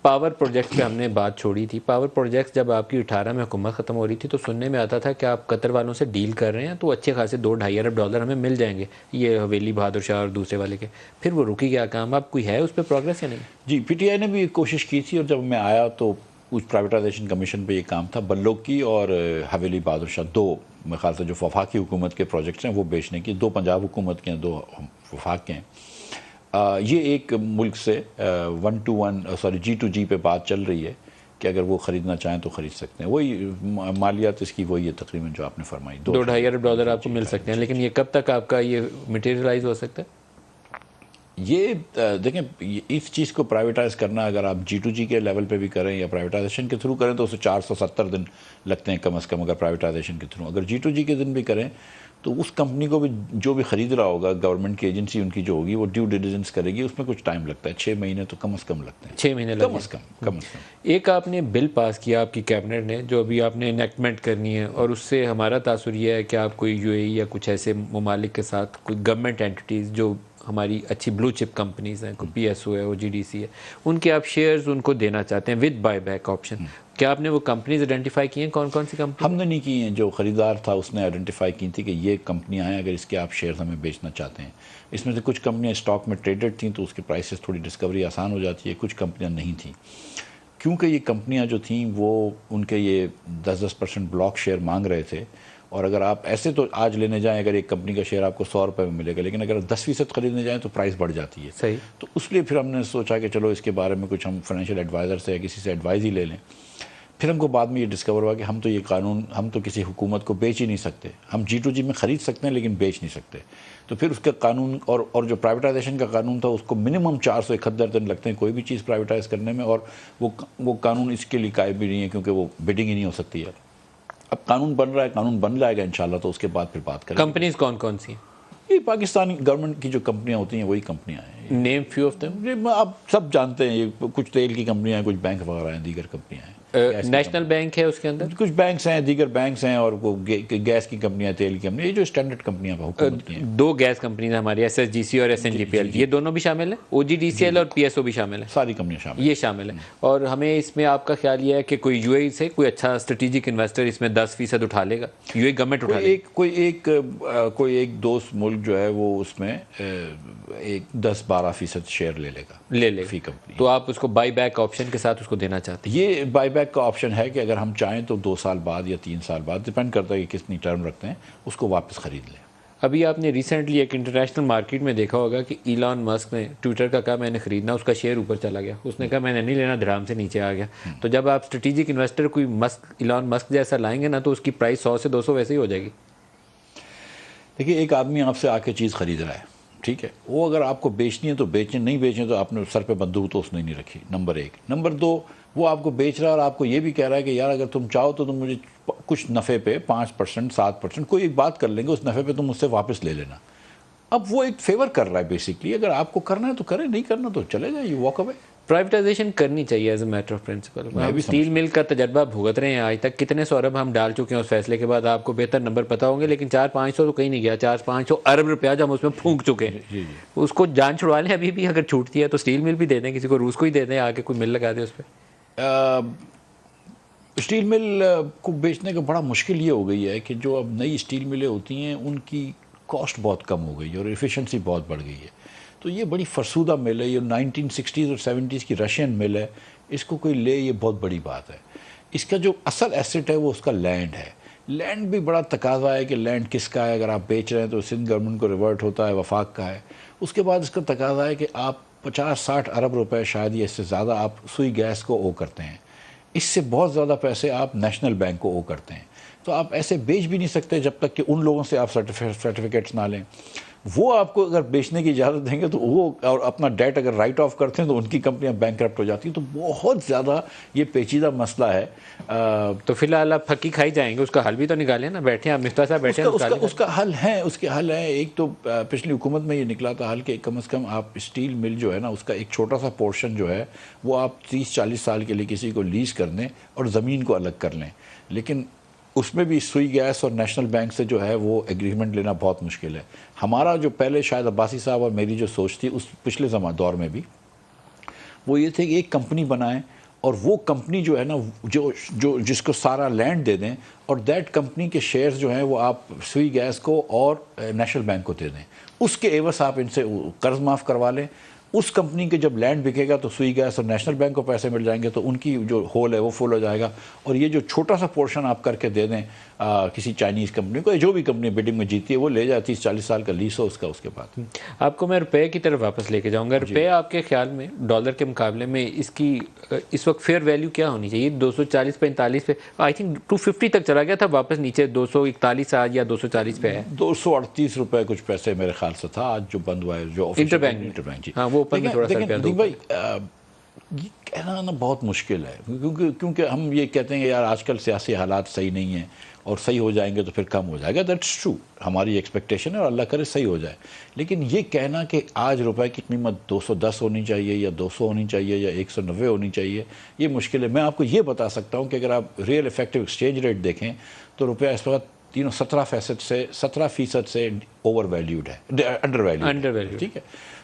پاور پروجیکٹ پہ ہم نے بات چھوڑی تھی. پاور پروجیکٹس جب آپ کی 18 میں حکومت ختم ہو رہی تھی تو سننے میں آتا تھا کہ آپ قطر والوں سے ڈیل کر رہے ہیں تو اچھے خاصے $2-2.5 ارب ہمیں مل جائیں گے, یہ حویلی بہادر شاہ اور دوسرے والے کے. پھر وہ رکی گیا کام. اب کوئی ہے اس پہ پروگریس یا نہیں؟ جی, PTI نے بھی کوشش کی تھی, اور جب میں آیا تو اس پرائیویٹائزیشن کمیشن پہ یہ کام تھا بلوکی اور حویلی بہادر شاہ, 2 میرے خیال سے جو وفاقی حکومت کے پروجیکٹس ہیں وہ بیچنے کی, 2 پنجاب حکومت کے ہیں, 2 وفاق کے ہیں. یہ ایک ملک سے 1-to-1 G-to-G پہ بات چل رہی ہے کہ اگر وہ خریدنا چاہیں تو خرید سکتے ہیں. وہی مالیات اس کی وہی ہے تقریباً جو آپ نے فرمائی, $2-2.5 ارب آپ کو مل سکتے ہیں. لیکن یہ کب تک آپ کا یہ مٹیریلائز ہو سکتا ہے؟ یہ دیکھیں, اس چیز کو پرائیویٹائز کرنا اگر آپ G-to-G کے لیول پہ بھی کریں یا پرائیویٹائزیشن کے تھرو کریں تو اسے 470 دن لگتے ہیں کم از کم. اگر پرائیویٹائزیشن کے تھرو, اگر G-to-G کے دن بھی کریں تو اس کمپنی کو بھی جو بھی خرید رہا ہوگا, گورنمنٹ کی ایجنسی ان کی جو ہوگی وہ ڈیو ڈیلیجنس کرے گی, اس میں کچھ ٹائم لگتا ہے. 6 مہینے تو کم از کم لگتے ہیں. 6 مہینے کم از کم. ایک آپ نے بل پاس کیا آپ کی کیبنٹ نے, جو ابھی آپ نے انیکٹمنٹ کرنی ہے, اور اس سے ہمارا تاثر یہ ہے کہ آپ کوئی UAE یا کچھ ایسے ممالک کے ساتھ کوئی گورنمنٹ اینٹیز جو ہماری اچھی بلو چپ کمپنیز ہیں, کوئی PSO ہے, OGDC ہے, ان کے آپ شیئرز ان کو دینا چاہتے ہیں ود بائی بیک آپشن. کیا آپ نے وہ کمپنیز آئیڈینٹیفائی کی ہیں؟ کون کون سی کمپنی؟ ہم نے نہیں کی ہیں. جو خریدار تھا اس نے آئیڈینٹیفائی کی تھی کہ یہ کمپنیاں ہیں, اگر اس کے آپ شیئرز ہمیں بیچنا چاہتے ہیں. اس میں سے کچھ کمپنیاں اسٹاک میں ٹریڈڈ تھیں تو اس کے پرائسز تھوڑی ڈسکوری آسان ہو جاتی ہے, کچھ کمپنیاں نہیں تھیں. کیونکہ یہ کمپنیاں جو تھیں وہ ان کے یہ 10% بلاک شیئر مانگ رہے تھے, اور اگر آپ ایسے تو آج لینے جائیں اگر ایک کمپنی کا شیئر آپ کو 100 روپے میں ملے گا، لیکن اگر 10% خریدنے جائیں تو پرائس بڑھ جاتی ہے. صحیح. تو اس لیے پھر ہم نے سوچا کہ چلو اس کے بارے میں کچھ ہم فائنینشیل ایڈوائزر سے یا کسی سے ایڈوائز ہی لے لیں. پھر ہم کو بعد میں یہ ڈسکور ہوا کہ ہم تو یہ قانون ہم تو کسی حکومت کو بیچ ہی نہیں سکتے. ہم G2G میں خرید سکتے ہیں لیکن بیچ نہیں سکتے. تو پھر اس کا قانون اور جو پرائیویٹائزیشن کا قانون تھا اس کو منیمم 471 دن لگتے ہیں کوئی بھی چیز پرائیویٹائز کرنے میں، اور وہ قانون اس کے لیے قائم بھی نہیں ہے کیونکہ وہ بڈنگ ہی نہیں ہو سکتی ہے. اب قانون بن رہا ہے، قانون بن جائے گا انشاءاللہ، تو اس کے بعد پھر بات کریں گے. کمپنیز کون کون سی ہیں؟ یہ پاکستانی گورنمنٹ کی جو کمپنیاں ہوتی ہیں وہی کمپنیاں ہیں. نیم فیو آف دم. آپ سب جانتے ہیں، یہ کچھ تیل کی کمپنیاں ہیں، کچھ بینک وغیرہ ہیں، دیگر کمپنیاں ہیں. نیشنل بینک ہے اس کے اندر، کچھ بینکس ہیں، دیگر بینکس ہیں، اور وہ گیس کی کمپنیاں، تیل کی کمپنیاں، یہ جو اسٹینڈرڈ کمپنیاں حکومت کی ہیں. 2 گیس کمپنیز ہماری SSGC اور SNGPL، یہ دونوں بھی شامل ہیں. OGDCL اور PSO بھی شامل ہیں. ساری کمپنیاں شامل ہیں. یہ شامل ہے. اور ہمیں اس میں آپ کا خیال یہ ہے کہ کوئی UAE سے کوئی اچھا اسٹریٹجک انویسٹر اس میں 10% اٹھا لے گا؟ UAE گورنمنٹ اٹھا لے گا؟ کوئی ایک دوست ملک جو ہے وہ اس میں 10-12% شیئر لے لے فی کمپنی. تو آپ اس کو بائی بیک آپشن کے ساتھ اس کو دینا چاہتے ہیں؟ یہ بائی بیک کا آپشن ہے کہ اگر ہم چاہیں تو 2 سال بعد یا 3 سال بعد، ڈیپینڈ کرتا ہے کہ کتنی ٹرم رکھتے ہیں، اس کو واپس خرید لیں. ابھی آپ نے ریسنٹلی ایک انٹرنیشنل مارکیٹ میں دیکھا ہوگا کہ ایلان مسک نے ٹویٹر کا کہا میں نے خریدنا، اس کا شیئر اوپر چلا گیا. اس نے کہا میں نے نہیں لینا، درہم سے نیچے آ گیا. تو جب آپ اسٹریٹجک انویسٹر کوئی ایلان مسک جیسا لائیں گے نا تو اس کی پرائس 100 سے 200 ویسے ہی ہو جائے گی. دیکھیے، ایک آدمی آپ سے آ کے چیز خرید رہا ہے، ٹھیک ہے، وہ اگر آپ کو بیچنی ہے تو بیچیں، نہیں بیچیں تو آپ نے سر پہ بندوق تو اس نے نہیں رکھی. نمبر 1. نمبر 2، وہ آپ کو بیچ رہا ہے اور آپ کو یہ بھی کہہ رہا ہے کہ یار اگر تم چاہو تو تم مجھے کچھ نفع پہ 5%، 7%، کوئی ایک بات کر لیں گے، اس نفع پہ تم مجھ سے واپس لے لینا. اب وہ ایک فیور کر رہا ہے بیسکلی. اگر آپ کو کرنا ہے تو کریں، نہیں کرنا تو چلے جائیں، یہ واک اوے. پرائیویٹائزیشن کرنی چاہیے as a matter of principle. اب اسٹیل مل کا تجربہ بھگت رہے ہیں آج تک، کتنے سو ارب ہم ڈال چکے ہیں اس فیصلے کے بعد، آپ کو بہتر نمبر پتا ہوں گے، لیکن 400-500 تو کہیں نہیں گیا، 400-500 ارب روپیہ جو ہم اس میں پھونک چکے ہیں. اس کو جان چھڑوا لیں ابھی بھی، اگر چھوٹتی ہے تو اسٹیل مل بھی دے دیں کسی کو، روس کو ہی دے دیں، آ کے کوئی مل لگا دے اس پہ. اسٹیل مل کو بیچنے کا بڑا مشکل یہ ہو گئی ہے کہ جو اب نئی اسٹیل ملیں ہوتی ہیں ان کی کاسٹ بہت کم ہو گئی ہے اور ایفیشنسی بہت بڑھ گئی ہے. تو یہ بڑی فرسودہ مل ہے. یہ 1960s اور 70s کی رشین مل ہے، اس کو کوئی لے، یہ بہت بڑی بات ہے. اس کا جو اصل ایسٹ ہے وہ اس کا لینڈ ہے. لینڈ بھی بڑا تقاضا ہے کہ لینڈ کس کا ہے. اگر آپ بیچ رہے ہیں تو سندھ گورنمنٹ کو ریورٹ ہوتا ہے، وفاق کا ہے. اس کے بعد اس کا تقاضا ہے کہ آپ 50-60 ارب روپے شاید یا اس سے زیادہ آپ سوئی گیس کو او کرتے ہیں. اس سے بہت زیادہ پیسے آپ نیشنل بینک کو او کرتے ہیں. تو آپ ایسے بیچ بھی نہیں سکتے جب تک کہ ان لوگوں سے آپ سرٹیفکیٹس نہ لیں. وہ آپ کو اگر بیچنے کی اجازت دیں گے تو وہ، اور اپنا ڈیٹ اگر رائٹ آف کرتے ہیں تو ان کی کمپنیاں بینک کرپٹ ہو جاتی ہیں. تو بہت زیادہ یہ پیچیدہ مسئلہ ہے. تو فی الحال آپ پھکی کھائی جائیں گے، اس کا حل بھی تو نکالیں نا. بیٹھے ہیں مفتاح صاحب، بیٹھے ہیں. اس کا حل ہے، اس کے حل ہیں. ایک تو پچھلی حکومت میں یہ نکلا تھا حل کہ کم از کم آپ اسٹیل مل جو ہے نا اس کا ایک چھوٹا سا پورشن جو ہے وہ آپ 30-40 سال کے لیے کسی کو لیز کر دیں اور زمین کو الگ کر لیں. لیکن اس میں بھی سوئی گیس اور نیشنل بینک سے جو ہے وہ ایگریمنٹ لینا بہت مشکل ہے. ہمارا جو پہلے شاید عباسی صاحب اور میری جو سوچ تھی اس پچھلے دور میں بھی وہ یہ تھے کہ ایک کمپنی بنائیں اور وہ کمپنی جو ہے نا جو جس کو سارا لینڈ دے دیں اور دیٹ کمپنی کے شیئرز جو ہیں وہ آپ سوئی گیس کو اور نیشنل بینک کو دے دیں. اس کے عوض آپ ان سے قرض معاف کروا لیں. اس کمپنی کے جب لینڈ بکے گا تو سوئی گیس اور نیشنل بینک کو پیسے مل جائیں گے، تو ان کی جو ہول ہے وہ فل ہو جائے گا. اور یہ جو چھوٹا سا پورشن آپ کر کے دے دیں کسی چائنیز کمپنی کو، جو بھی کمپنی بڈنگ میں جیتی ہے وہ لے جائے، 30-40 سال کا لیس ہو اس کا. اس کے بعد آپ کو میں روپے کی طرف واپس لے کے جاؤں گا. روپے آپ کے خیال میں ڈالر کے مقابلے میں اس کی اس وقت فیئر ویلیو کیا ہونی چاہیے؟ 240-45 پہ آئی تھنک 250 تک چلا گیا تھا، واپس نیچے 241 آج یا 240 پہ ہے. 238 روپے کچھ پیسے میرے خیال سے تھا آج جو بند ہوا ہے، جو انٹر بینک. جی ہاں، وہ اوپن میں تھوڑا سا بھائی یہ کہنا نا بہت مشکل ہے، کیونکہ ہم یہ کہتے ہیں کہ یار آج کل سیاسی حالات صحیح نہیں ہیں اور صحیح ہو جائیں گے تو پھر کم ہو جائے گا. دیٹس ٹرو، ہماری ایکسپیکٹیشن ہے اور اللہ کرے صحیح ہو جائے. لیکن یہ کہنا کہ آج روپے کی قیمت 210 ہونی چاہیے یا 200 ہونی چاہیے یا 190 ہونی چاہیے، یہ مشکل ہے. میں آپ کو یہ بتا سکتا ہوں کہ اگر آپ ریئل ایفیکٹو ایکسچینج ریٹ دیکھیں تو روپیہ اس وقت 17% سے اوور ویلیوڈ ہے، انڈر ویلیوڈ. ٹھیک ہے،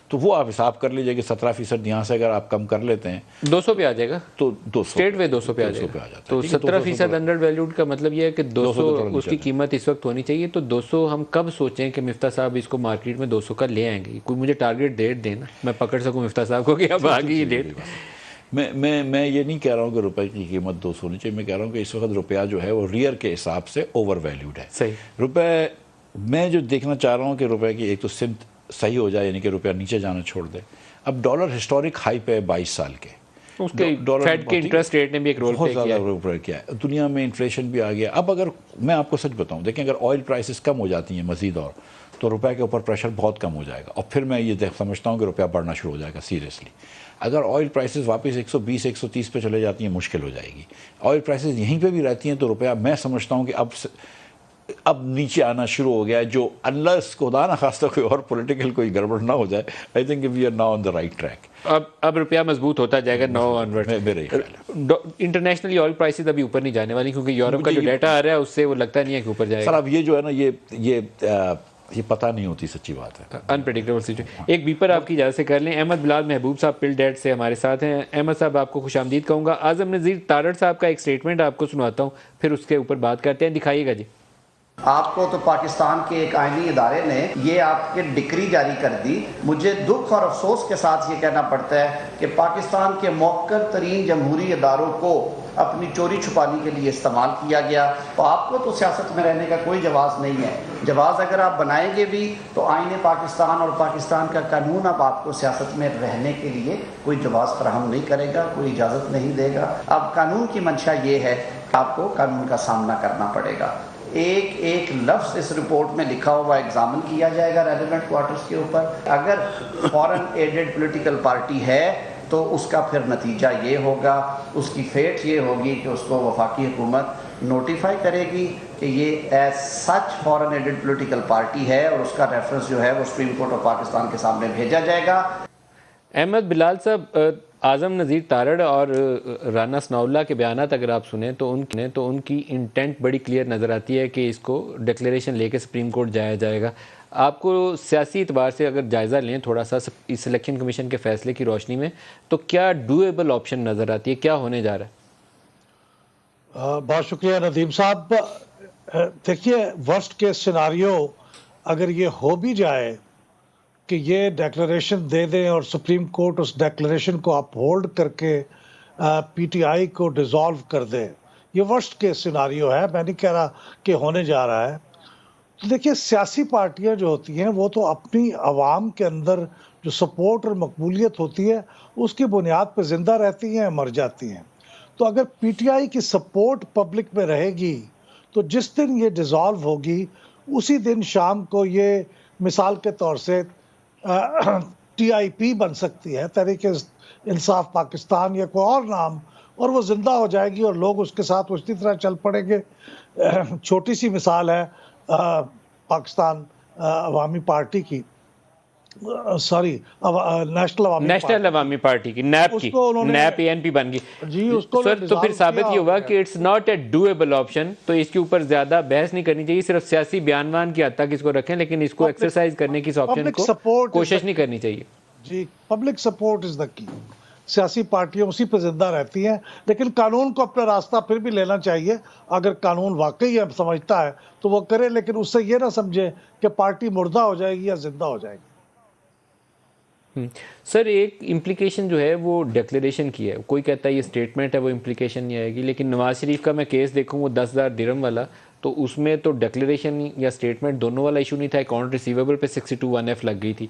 تو وہ آپ حساب کر لیجئے کہ 17% یہاں سے اگر آپ کم کر لیتے ہیں 200 پہ آ جائے گا، تو 200 اسٹیٹ وے 200 پہ آ جائے گا. تو 17% انڈر ویلیوڈ کا مطلب یہ ہے کہ 200 اس کی قیمت اس وقت ہونی چاہیے. تو 200 ہم کب سوچیں کہ مفتاح صاحب اس کو مارکیٹ میں 200 کا لے آئیں گے؟ کوئی مجھے ٹارگیٹ ڈیٹ دینا، میں پکڑ سکوں مفتاح صاحب کو کہ اب آ گئی یہ ڈیٹ. میں یہ نہیں کہہ رہا ہوں کہ روپے کی قیمت 200 ہونی چاہیے، میں کہہ رہا ہوں کہ اس وقت روپیہ جو ہے وہ ریئر کے حساب سے اوور ویلیوڈ ہے. صحیح. روپے میں جو دیکھنا چاہ رہا ہوں کہ روپے کی ایک تو سمت صحیح ہو جائے، یعنی کہ روپیہ نیچے جانا چھوڑ دے. اب ڈالر ہسٹورک ہائی پہ 22 سال کے، اس کے فیڈ کے انٹرسٹ ریٹ نے بھی ایک رول بہت پلے زیادہ کیا ہے. رول پلے کیا ہے. دنیا میں انفلیشن بھی آ گیا. اب اگر میں آپ کو سچ بتاؤں، دیکھیں اگر آئل پرائسز کم ہو جاتی ہیں مزید اور، تو روپے کے اوپر پریشر بہت کم ہو جائے گا، اور پھر میں یہ سمجھتا ہوں کہ روپیہ بڑھنا شروع ہو جائے گا سیریسلی. اگر آئل پرائسز واپس 120 130 پہ چلے جاتی ہیں مشکل ہو جائے گی. آئل پرائسز یہیں پہ بھی رہتی ہیں تو روپیہ میں سمجھتا ہوں کہ اب نیچے آنا شروع ہو گیا ہے، جو انلیس خدا نہ خواستہ کوئی اور پولیٹیکل کوئی گڑبڑ نہ ہو جائے. I think we are now on the right track. اب روپیہ مضبوط ہوتا جائے گا نو آنورڈ. میرے خیال ہے انٹرنیشنلی آئل پرائسز ابھی اوپر نہیں جانے والی، کیونکہ یورپ کا جو ڈیٹا آ رہا ہے اس سے وہ لگتا نہیں ہے کہ اوپر جائے سر. گا. اب یہ جو ہے نا یہ پتہ نہیں ہوتی، سچی بات ہے. Unpredictable situation. ایک بیپر آپ کی اجازت سے کر لیں. احمد بلال محبوب صاحب پل ڈیٹ سے ہمارے ساتھ ہیں. احمد صاحب آپ کو خوش آمدید کہوں گا. اعظم نذیر تارڑ صاحب کا ایک سٹیٹمنٹ آپ کو سناتا ہوں، پھر اس کے اوپر بات کرتے ہیں. دکھائیے گا جی. آپ کو تو پاکستان کے ایک آئینی ادارے نے یہ آپ کے ڈکری جاری کر دی. مجھے دکھ اور افسوس کے ساتھ یہ کہنا پڑتا ہے کہ پاکستان کے موقر ترین جمہوری اداروں کو اپنی چوری چھپانے کے لیے استعمال کیا گیا. تو آپ کو تو سیاست میں رہنے کا کوئی جواز نہیں ہے. جواز اگر آپ بنائیں گے بھی تو آئین پاکستان اور پاکستان کا قانون اب آپ کو سیاست میں رہنے کے لیے کوئی جواز فراہم نہیں کرے گا، کوئی اجازت نہیں دے گا. اب قانون کی منشا یہ ہے کہ آپ کو قانون کا سامنا کرنا پڑے گا. ایک لفظ اس رپورٹ میں لکھا ہوا ایگزامن کیا جائے گا ریلیونٹ کوارٹرز کے اوپر. اگر فورن ایڈڈ پولیٹیکل پارٹی ہے تو اس کا پھر نتیجہ یہ ہوگا، اس کی فیٹ یہ ہوگی کہ اس کو وفاقی حکومت نوٹیفائی کرے گی کہ یہ ایز سچ فورن ایڈڈ پولیٹیکل پارٹی ہے، اور اس کا ریفرنس جو ہے وہ سپریم کورٹ آف پاکستان کے سامنے بھیجا جائے گا. احمد بلال صاحب، اعظم نذیر تارڑ اور رانا ثناء اللہ کے بیانات اگر آپ سنیں تو ان کی انٹینٹ بڑی کلیئر نظر آتی ہے کہ اس کو ڈکلیریشن لے کے سپریم کورٹ جایا جائے گا. آپ کو سیاسی اعتبار سے اگر جائزہ لیں تھوڑا سا اس الیکشن کمیشن کے فیصلے کی روشنی میں، تو کیا ڈویبل آپشن نظر آتی ہے؟ کیا ہونے جا رہا ہے؟ بہت شکریہ ندیم صاحب. دیکھیے، ورسٹ کیس سیناریو اگر یہ ہو بھی جائے کہ یہ ڈیکلریشن دے دیں اور سپریم کورٹ اس ڈیکلریشن کو اپ ہولڈ کر کے پی ٹی آئی کو ڈیزالو کر دے، یہ ورسٹ کیس سیناریو ہے. میں نہیں کہہ رہا کہ ہونے جا رہا ہے. تو دیکھیے، سیاسی پارٹیاں جو ہوتی ہیں وہ تو اپنی عوام کے اندر جو سپورٹ اور مقبولیت ہوتی ہے اس کی بنیاد پہ زندہ رہتی ہیں، مر جاتی ہیں. تو اگر پی ٹی آئی کی سپورٹ پبلک میں رہے گی تو جس دن یہ ڈیزالو ہوگی اسی دن شام کو یہ مثال کے طور سے ٹی آئی پی بن سکتی ہے، تحریک انصاف پاکستان یا کوئی اور نام، اور وہ زندہ ہو جائے گی اور لوگ اس کے ساتھ اسی طرح چل پڑیں گے. چھوٹی سی مثال ہے پاکستان عوامی پارٹی کی، نیشنل عوامی پارٹی کی، نیپ اے این پی بن گئی. جی، اس کو سر تو پھر ثابت یہ ہوگا کہ it's not a viable option. تو اس کے اوپر زیادہ بحث نہیں کرنی چاہیے، صرف سیاسی بیانوان کی حد تک اس کو رکھیں، لیکن اس کو ایکسرسائز کرنے کی اس آپشن کو کوشش نہیں کرنی چاہیے. جی، پبلک سپورٹ از دا کی. سیاسی پارٹیاں اسی پہ زندہ رہتی ہیں، لیکن قانون کو اپنا راستہ پھر بھی لینا چاہیے. اگر قانون واقعی سمجھتا ہے تو وہ کرے، لیکن اس سے یہ نہ سمجھے کہ پارٹی مردہ ہو جائے گی یا زندہ ہو جائے گی. سر، ایک امپلیکیشن جو ہے وہ ڈیکلیریشن کی ہے. کوئی کہتا ہے یہ سٹیٹمنٹ ہے، وہ امپلیکیشن نہیں آئے گی. لیکن نواز شریف کا میں کیس دیکھوں وہ 10,000 درہم والا، تو اس میں تو ڈیکلیریشن یا سٹیٹمنٹ دونوں والا ایشو نہیں تھا. اکاؤنٹ ریسیویبل پہ 62(1)(f) لگ گئی تھی.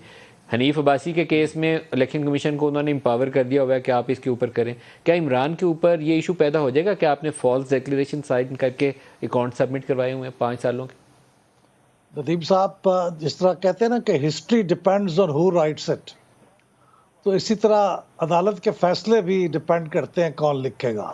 حنیف عباسی کے کیس میں الیکشن کمیشن کو انہوں نے امپاور کر دیا ہوا ہے کہ آپ اس کے اوپر کریں. کیا عمران کے اوپر یہ ایشو پیدا ہو جائے گا کہ آپ نے فالس ڈیکلیریشن سائن کر کے اکاؤنٹ سبمٹ کروائے ہوئے ہیں 5 سالوں کے؟ ندیم صاحب، جس طرح کہتے ہیں نا کہ history depends on who writes it, تو اسی طرح عدالت کے فیصلے بھی ڈیپینڈ کرتے ہیں کون لکھے گا،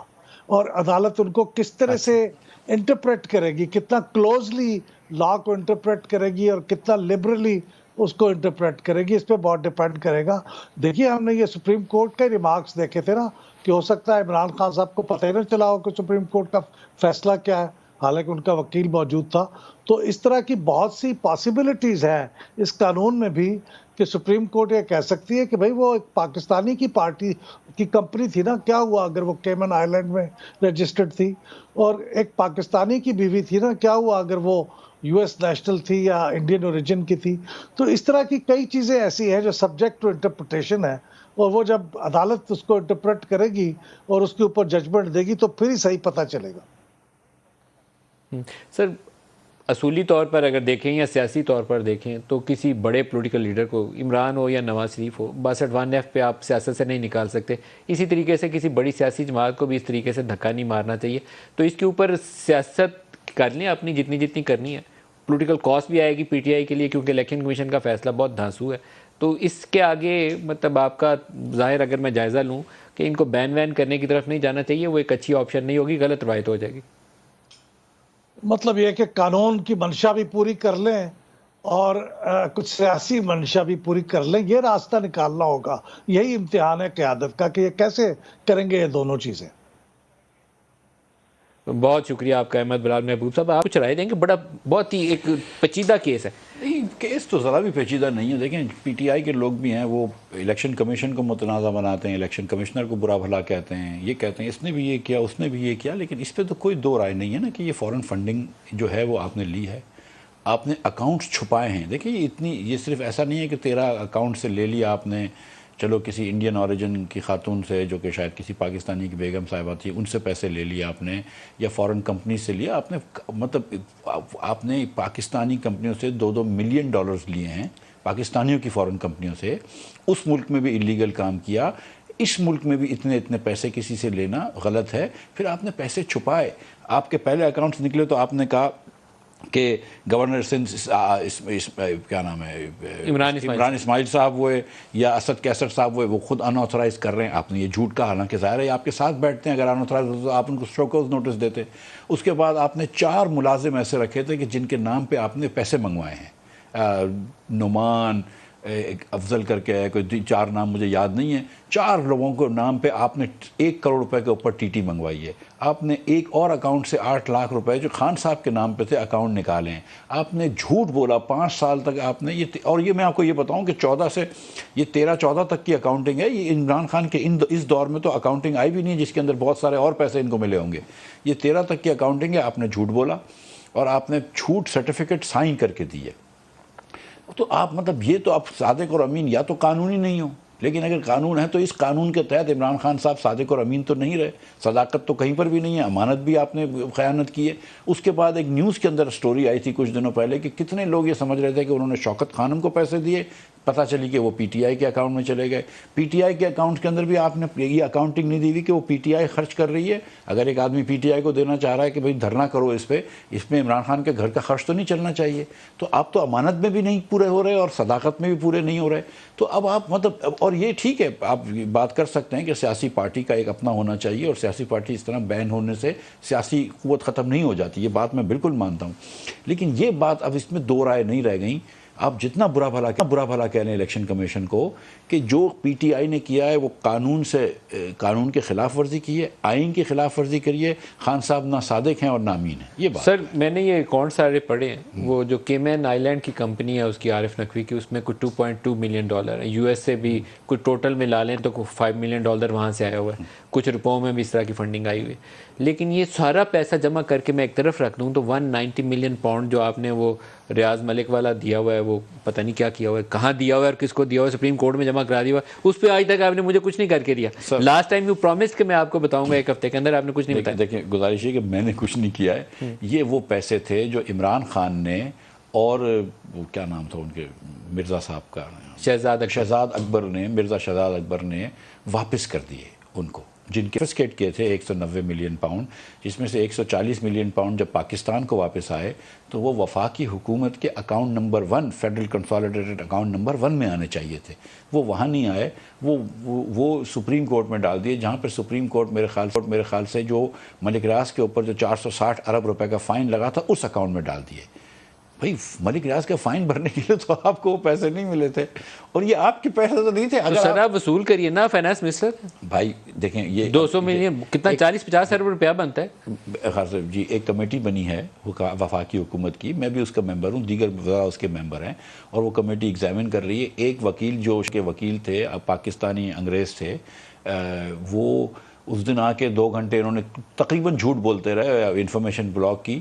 اور عدالت ان کو کس طرح سے انٹرپریٹ کرے گی، کتنا کلوزلی لا کو انٹرپریٹ کرے گی اور کتنا لبرلی اس کو انٹرپریٹ کرے گی، اس پہ بہت ڈیپینڈ کرے گا. دیکھیے، ہم نے یہ سپریم کورٹ کے ریمارکس دیکھے تھے نا کہ ہو سکتا ہے عمران خان صاحب کو پتہ ہی نہ چلا ہو کہ سپریم کورٹ کا فیصلہ کیا ہے، حالانکہ ان کا وکیل موجود تھا. تو اس طرح کی بہت سی پاسبلٹیز ہیں اس قانون میں بھی کہ سپریم کورٹ یہ کہہ سکتی ہے کہ بھائی وہ ایک پاکستانی کی پارٹی کی کمپنی تھی نا، کیا ہوا اگر وہ کیمن آئی لینڈ میں رجسٹرڈ تھی، اور ایک پاکستانی کی بیوی تھی نا، کیا ہوا اگر وہ یو ایس نیشنل تھی یا انڈین اوریجن کی تھی. تو اس طرح کی کئی چیزیں ایسی ہیں جو سبجیکٹ ٹو انٹرپریٹیشن ہے، اور وہ جب عدالت اس کو انٹرپریٹ کرے گی اور اس کے اوپر ججمنٹ دے گی تو پھر ہی صحیح پتہ چلے گا. سر اصولی طور پر اگر دیکھیں یا سیاسی طور پر دیکھیں تو کسی بڑے پولیٹیکل لیڈر کو، عمران ہو یا نواز شریف ہو، 62(1)(f) پہ آپ سیاست سے نہیں نکال سکتے. اسی طریقے سے کسی بڑی سیاسی جماعت کو بھی اس طریقے سے دھکا نہیں مارنا چاہیے. تو اس کے اوپر سیاست کر لیں اپنی جتنی کرنی ہے. پولیٹیکل کاسٹ بھی آئے گی پی ٹی آئی کے لیے، کیونکہ الیکشن کمیشن کا فیصلہ بہت دھانسو ہے. تو اس کے آگے مطلب آپ کا ظاہر اگر میں جائزہ لوں کہ ان کو بین وین کرنے کی طرف نہیں جانا چاہیے، وہ ایک اچھی آپشن نہیں ہوگی، غلط روایت ہو جائے گی. مطلب یہ کہ قانون کی منشا بھی پوری کر لیں اور کچھ سیاسی منشا بھی پوری کر لیں، یہ راستہ نکالنا ہوگا. یہی امتحان ہے قیادت کا کہ یہ کیسے کریں گے یہ دونوں چیزیں. بہت شکریہ آپ کا احمد بلال محبوب صاحب. آپ کچھ رائے دیں گے؟ بہت ہی ایک پیچیدہ کیس ہے. نہیں، کیس تو ذرا بھی پیچیدہ نہیں ہے. دیکھیں پی ٹی آئی کے لوگ بھی ہیں، وہ الیکشن کمیشن کو متنازع بناتے ہیں، الیکشن کمشنر کو برا بھلا کہتے ہیں، یہ کہتے ہیں اس نے بھی یہ کیا، اس نے بھی یہ کیا. لیکن اس پہ تو کوئی دو رائے نہیں ہے نا کہ یہ فورن فنڈنگ جو ہے وہ آپ نے لی ہے، آپ نے اکاؤنٹس چھپائے ہیں. دیکھیں یہ صرف ایسا نہیں ہے کہ 13 اکاؤنٹ سے لے لیا آپ نے، چلو کسی انڈین اوریجن کی خاتون سے جو کہ شاید کسی پاکستانی کی بیگم صاحبہ تھی ان سے پیسے لے لیا آپ نے، یا فورن کمپنی سے لیا آپ نے. مطلب آپ نے پاکستانی کمپنیوں سے $2 ملین لیے ہیں، پاکستانیوں کی فورن کمپنیوں سے. اس ملک میں بھی انلیگل کام کیا، اس ملک میں بھی اتنے پیسے کسی سے لینا غلط ہے. پھر آپ نے پیسے چھپائے. آپ کے پہلے اکاؤنٹس نکلے تو آپ نے کہا کہ گورنر سندھ کیا نام ہے، عمران اسماعیل صاحب ہوئے یا اسد کیسر صاحب ہوئے، وہ خود ان آتھورائز کر رہے ہیں. آپ نے یہ جھوٹ کہا، حالانکہ ظاہر ہے آپ کے ساتھ بیٹھتے ہیں، اگر ان آتھورائز ہوتے تو آپ ان کو شوکوز نوٹس دیتے. اس کے بعد آپ نے 4 ملازم ایسے رکھے تھے کہ جن کے نام پہ آپ نے پیسے منگوائے ہیں. نعمان، افضل کر کے ہے، کوئی 4 نام مجھے یاد نہیں ہے. 4 لوگوں کو نام پہ آپ نے 1 کروڑ روپے کے اوپر ٹی ٹی منگوائی ہے. آپ نے ایک اور اکاؤنٹ سے 8 لاکھ روپے جو خان صاحب کے نام پہ تھے اکاؤنٹ نکالے ہیں. آپ نے جھوٹ بولا 5 سال تک آپ نے اور یہ میں آپ کو یہ بتاؤں کہ 14 سے یہ 13-14 تک کی اکاؤنٹنگ ہے. یہ عمران خان کے اس دور میں تو اکاؤنٹنگ آئی بھی نہیں جس کے اندر بہت سارے اور پیسے ان کو ملے ہوں گے. یہ 13 تک کی اکاؤنٹنگ ہے. آپ نے جھوٹ بولا اور آپ نے جھوٹ سرٹیفکیٹ سائن کر کے دیے. تو آپ مطلب یہ تو آپ صادق اور امین یا تو قانونی نہیں ہو، لیکن اگر قانون ہے تو اس قانون کے تحت عمران خان صاحب صادق اور امین تو نہیں رہے. صداقت تو کہیں پر بھی نہیں ہے، امانت بھی آپ نے خیانت کی ہے. اس کے بعد ایک نیوز کے اندر سٹوری آئی تھی کچھ دنوں پہلے کہ کتنے لوگ یہ سمجھ رہے تھے کہ انہوں نے شوکت خانم کو پیسے دیے، پتہ چلی کہ وہ پی ٹی آئی کے اکاؤنٹ میں چلے گئے. پی ٹی آئی کے اکاؤنٹ کے اندر بھی آپ نے یہ اکاؤنٹنگ نہیں دی ہوئی کہ وہ پی ٹی آئی خرچ کر رہی ہے. اگر ایک آدمی پی ٹی آئی کو دینا چاہ رہا ہے کہ بھئی دھرنا کرو اس میں عمران خان کے گھر کا خرچ تو نہیں چلنا چاہیے. تو آپ تو امانت میں بھی نہیں پورے ہو رہے اور صداقت میں بھی پورے نہیں ہو رہے. تو اب آپ مطلب، اور یہ ٹھیک ہے آپ بات کر سکتے ہیں کہ سیاسی پارٹی کا ایک اپنا ہونا چاہیے اور سیاسی پارٹی اس طرح بین ہونے سے سیاسی قوت ختم نہیں ہو جاتی، یہ بات میں بالکل مانتا ہوں. لیکن یہ بات اب اس میں 2 رائے نہیں رہ گئیں. آپ جتنا برا بھلا کہہ لیں الیکشن کمیشن کو کہ جو پی ٹی آئی نے کیا ہے وہ قانون کے خلاف ورزی کی ہے، آئین کی خلاف ورزی کری ہے. خان صاحب نہ صادق ہیں اور نہ امین ہیں. یہ بات سر میں نے یہ اکاؤنٹ سارے پڑھے ہیں. وہ جو کیمین آئی لینڈ کی کمپنی ہے اس کی عارف نقوی کی، اس میں کوئی $2.2 ملین ہے. یو ایس سے بھی کوئی ٹوٹل میں لا لیں تو کوئی $5 ملین وہاں سے آیا ہوا ہے. کچھ روپوں میں بھی اس طرح کی فنڈنگ آئی ہوئی ہے. لیکن یہ سارا پیسہ جمع کر کے میں ایک طرف رکھ دوں تو 190 ملین پاؤنڈ جو آپ نے وہ ریاض ملک والا دیا ہوا ہے، وہ پتہ نہیں کیا کیا ہوا ہے، کہاں دیا ہوا ہے اور کس کو دیا ہوا ہے، سپریم کورٹ میں جمع کرا دیا ہوا ہے. اس پہ آج تک آپ نے مجھے کچھ نہیں کر کے دیا. لاسٹ ٹائم یو پرومس کہ میں آپ کو بتاؤں گا 1 ہفتے کے اندر، آپ نے کچھ نہیں بتایا. دیکھیں گزارش ہے کہ میں نے کچھ نہیں کیا ہے. یہ وہ پیسے تھے جو عمران خان نے اور وہ کیا نام تھا ان کے، مرزا صاحب کا، شہزاد اکبر نے، مرزا شہزاد اکبر نے واپس کر دیے ان کو، جن کے کنفسکیٹ کیے تھے 190 ملین پاؤنڈ، جس میں سے 140 ملین پاؤنڈ جب پاکستان کو واپس آئے تو وہ وفاقی حکومت کے account number 1، federal consolidated account number 1 میں آنے چاہیے تھے. وہ وہاں نہیں آئے، وہ سپریم کورٹ میں ڈال دیے، جہاں پر سپریم کورٹ میرے خیال سے جو ملک ریاض کے اوپر جو 460 ارب روپے کا فائن لگا تھا اس اکاؤنٹ میں ڈال دیے. بھائی ملک ریاض کا فائن بھرنے کے لیے تو آپ کو وہ پیسے نہیں ملے تھے اور یہ آپ کے پیسے تو نہیں تھے. سر آپ وصول کریے نا فائنانس منسٹر. بھائی دیکھیں یہ 200 ملین کتنا 40-50 ارب روپیہ بنتا ہے. خاص جی ایک کمیٹی بنی ہے وفاقی حکومت کی، میں بھی اس کا ممبر ہوں، دیگر وزراء اس کے ممبر ہیں، اور وہ کمیٹی ایگزامن کر رہی ہے. ایک وکیل جو اس کے وکیل تھے پاکستانی انگریز تھے، وہ اس دن آ کے 2 گھنٹے انہوں نے تقریباً جھوٹ بولتے رہے، انفارمیشن بلاک کی،